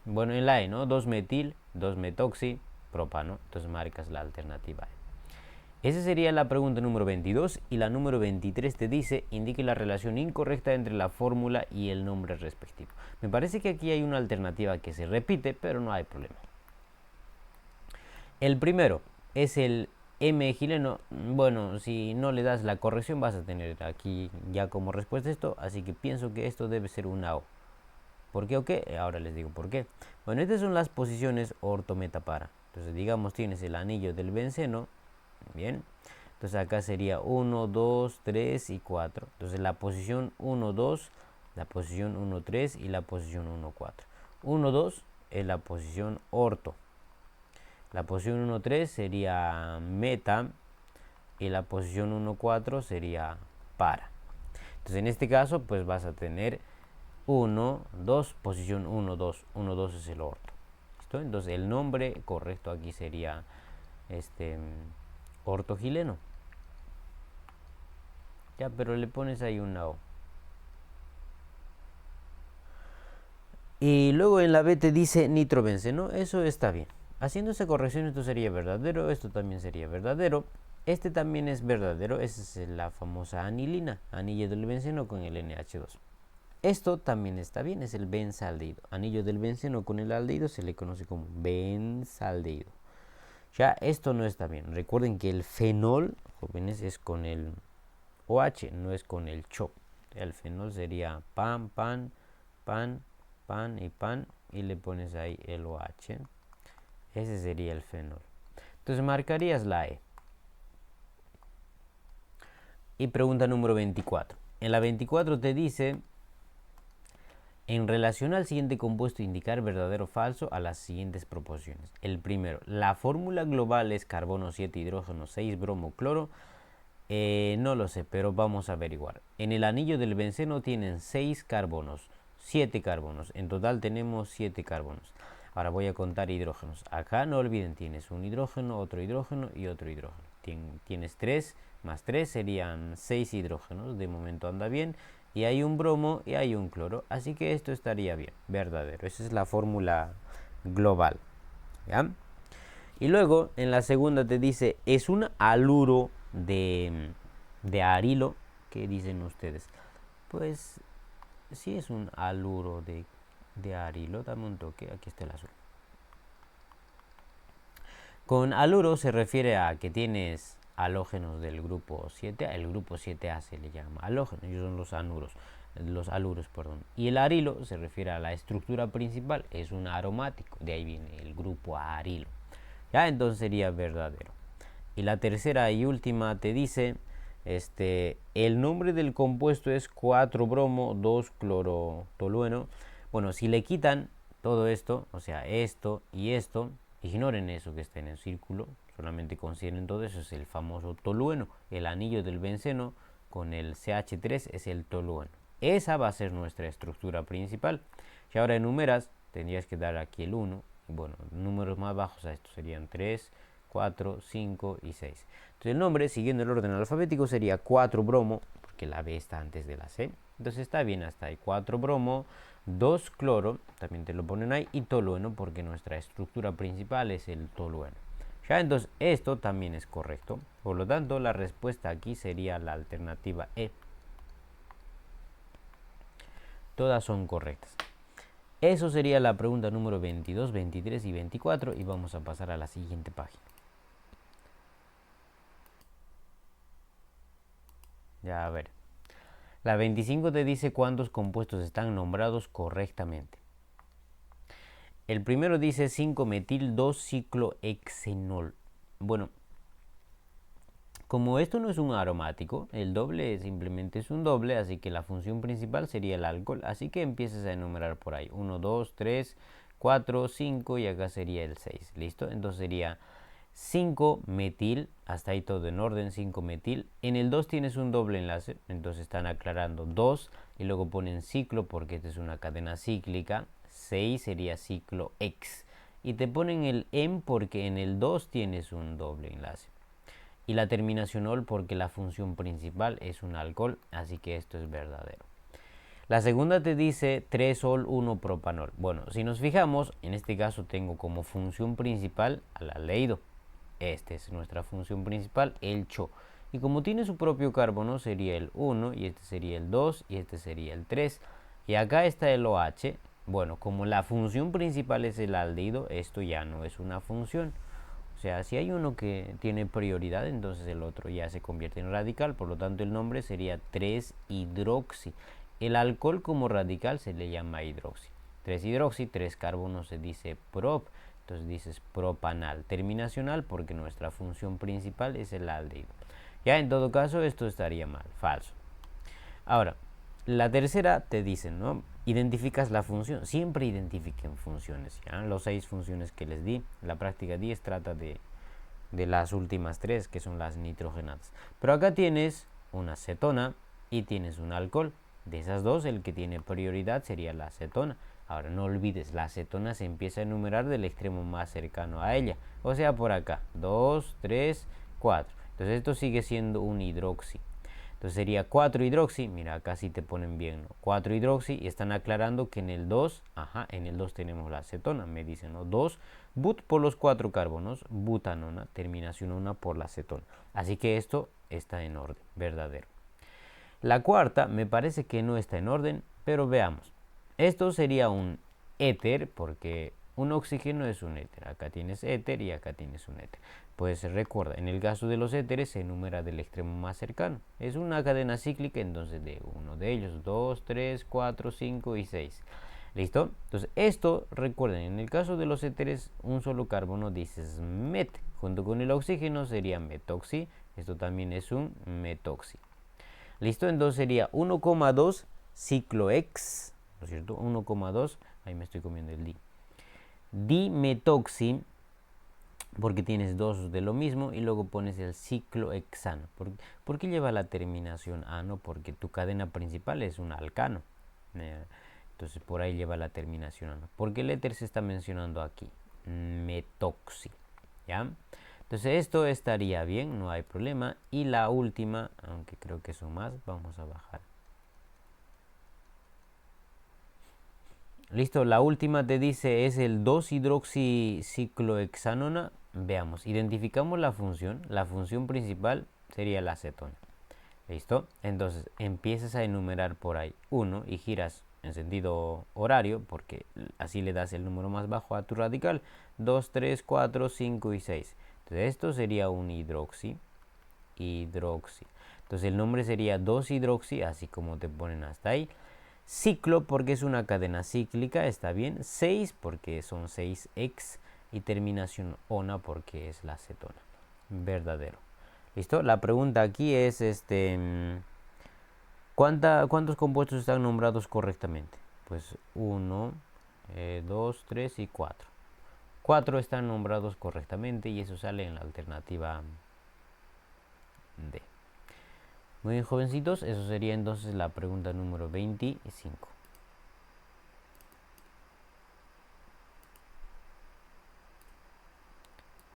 Bueno, en la E, ¿no? 2 metil, 2 metoxi, propano. Entonces marcas la alternativa E. Esa sería la pregunta número 22 y la número 23 te dice, indique la relación incorrecta entre la fórmula y el nombre respectivo. Me parece que aquí hay una alternativa que se repite, pero no hay problema. El primero es el M-gileno. Bueno, si no le das la corrección vas a tener aquí ya como respuesta esto, así que pienso que esto debe ser una O. ¿Por qué o qué? Ahora les digo por qué. Bueno, estas son las posiciones ortometapara. Entonces, digamos, tienes el anillo del benceno. Bien. Entonces, acá sería 1, 2, 3 y 4. Entonces, la posición 1, 2, la posición 1, 3 y la posición 1, 4. 1, 2 es la posición orto. La posición 1, 3 sería meta y la posición 1, 4 sería para. Entonces, en este caso, pues vas a tener 1, 2, posición 1, 2. 1, 2 es el orto. ¿Listo? Entonces el nombre correcto aquí sería ortogileno. Ya, pero le pones ahí una O. Y luego en la B te dice nitrobenceno. Eso está bien. Haciendo esa corrección, esto sería verdadero. Esto también sería verdadero. Este también es verdadero. Esa es la famosa anilina. Anillo del benceno con el NH2. Esto también está bien, es el benzaldehído. Anillo del benceno con el aldehído se le conoce como benzaldehído. Ya esto no está bien. Recuerden que el fenol, jóvenes, es con el OH, no es con el CHO. El fenol sería pan, pan, pan, pan y pan, y le pones ahí el OH. Ese sería el fenol. Entonces marcarías la E. Y pregunta número 24. En la 24 te dice: en relación al siguiente compuesto, indicar verdadero o falso a las siguientes proporciones. El primero, la fórmula global es carbono 7, hidrógeno 6, bromo, cloro. No lo sé, pero vamos a averiguar. En el anillo del benceno tienen 6 carbonos, 7 carbonos. En total tenemos 7 carbonos. Ahora voy a contar hidrógenos. Acá no olviden, tienes un hidrógeno, otro hidrógeno y otro hidrógeno. Tienes 3 más 3 serían 6 hidrógenos. De momento anda bien. Y hay un bromo y hay un cloro. Así que esto estaría bien, verdadero. Esa es la fórmula global. ¿Ya? Y luego en la segunda te dice, es un haluro de arilo. ¿Qué dicen ustedes? Pues sí es un haluro de arilo. Dame un toque, aquí está el azul. Con haluro se refiere a que tienes halógenos del grupo 7A. El grupo 7A se le llama halógenos, ellos son los haluros, perdón. Y el arilo se refiere a la estructura principal, es un aromático, de ahí viene el grupo arilo. Ya, entonces sería verdadero. Y la tercera y última te dice, el nombre del compuesto es 4-bromo 2-clorotolueno. Bueno, si le quitan todo esto, o sea, esto y esto, ignoren eso que está en el círculo, solamente consideren todo eso, es el famoso tolueno. El anillo del benceno con el CH3 es el tolueno. Esa va a ser nuestra estructura principal. Si ahora enumeras, tendrías que dar aquí el 1. Bueno, números más bajos a esto serían 3, 4, 5 y 6. Entonces el nombre, siguiendo el orden alfabético, sería 4-bromo, porque la B está antes de la C. Entonces está bien hasta ahí. 4-bromo, 2-cloro, también te lo ponen ahí, y tolueno, porque nuestra estructura principal es el tolueno. Ya, entonces esto también es correcto. Por lo tanto, la respuesta aquí sería la alternativa E. Todas son correctas. Eso sería la pregunta número 22, 23 y 24 y vamos a pasar a la siguiente página. Ya, a ver. La 25 te dice cuántos compuestos están nombrados correctamente. El primero dice 5-metil 2-ciclohexenol. Bueno, como esto no es un aromático, el doble simplemente es un doble, así que la función principal sería el alcohol. Así que empiezas a enumerar por ahí. 1, 2, 3, 4, 5 y acá sería el 6. ¿Listo? Entonces sería 5-metil, hasta ahí todo en orden, 5-metil. En el 2 tienes un doble enlace, entonces están aclarando 2 y luego ponen ciclo porque esta es una cadena cíclica. 6 sería ciclo X. Y te ponen el en porque en el 2 tienes un doble enlace. Y la terminación ol porque la función principal es un alcohol, así que esto es verdadero. La segunda te dice 3-ol 1-propanol. Bueno, si nos fijamos, en este caso tengo como función principal al aldehído. Esta es nuestra función principal, el CHO. Y como tiene su propio carbono, sería el 1, y este sería el 2, y este sería el 3. Y acá está el OH. Bueno, como la función principal es el aldehído, esto ya no es una función. O sea, si hay uno que tiene prioridad, entonces el otro ya se convierte en radical, por lo tanto el nombre sería 3-hidroxi. El alcohol como radical se le llama hidroxi. 3-hidroxi, 3 carbonos se dice prop, entonces dices propanal. Terminacional porque nuestra función principal es el aldehído. Ya en todo caso esto estaría mal, falso. Ahora, la tercera te dicen, ¿no? Identificas la función. Siempre identifiquen funciones. ¿ya? Los 6 funciones que les di. La práctica 10 trata de las últimas 3, que son las nitrogenadas. Pero acá tienes una cetona y tienes un alcohol. De esas dos, el que tiene prioridad sería la cetona. Ahora, no olvides, la cetona se empieza a enumerar del extremo más cercano a ella. O sea, por acá. 2, 3, 4. Entonces, esto sigue siendo un hidroxi. Entonces sería 4-hidroxi, mira acá sí te ponen bien, ¿no? 4-hidroxi y están aclarando que en el 2, en el 2 tenemos la acetona, me dicen, ¿no? 2, but por los 4 carbonos, butanona, terminación 1 por la acetona. Así que esto está en orden, verdadero. La cuarta me parece que no está en orden, pero veamos. Esto sería un éter porque un oxígeno es un éter. Acá tienes éter y acá tienes un éter. Pues recuerda, en el caso de los éteres se enumera del extremo más cercano. Es una cadena cíclica, entonces de uno de ellos, 2, 3, 4, 5 y 6. ¿Listo? Entonces esto, recuerden, en el caso de los éteres, un solo carbono dices met. Junto con el oxígeno sería metoxi. Esto también es un metoxi. ¿Listo? Entonces sería 1,2 ciclohex, ¿no es cierto? 1,2, ahí me estoy comiendo el di. Dimetoxi, porque tienes dos de lo mismo y luego pones el ciclohexano. ¿Por qué lleva la terminación ano? Porque tu cadena principal es un alcano. Entonces por ahí lleva la terminación ano. Porque el éter se está mencionando aquí. Metoxi. ¿Ya? Entonces esto estaría bien, no hay problema. Y la última, aunque creo que son más, vamos a bajar. Listo, la última te dice es el 2-hidroxiciclohexanona. Veamos, identificamos la función. La función principal sería la acetona. ¿Listo? Entonces empiezas a enumerar por ahí 1 y giras en sentido horario, porque así le das el número más bajo a tu radical. 2, 3, 4, 5 y 6. Entonces esto sería un hidroxi. Entonces el nombre sería 2-hidroxi, así como te ponen hasta ahí. Ciclo porque es una cadena cíclica, está bien. 6 porque son 6x y terminación ona porque es la acetona. Verdadero. ¿Listo? La pregunta aquí es ¿cuántos compuestos están nombrados correctamente? Pues 1, 2, 3 y 4. 4 están nombrados correctamente y eso sale en la alternativa D. Muy bien, jovencitos, eso sería entonces la pregunta número 25.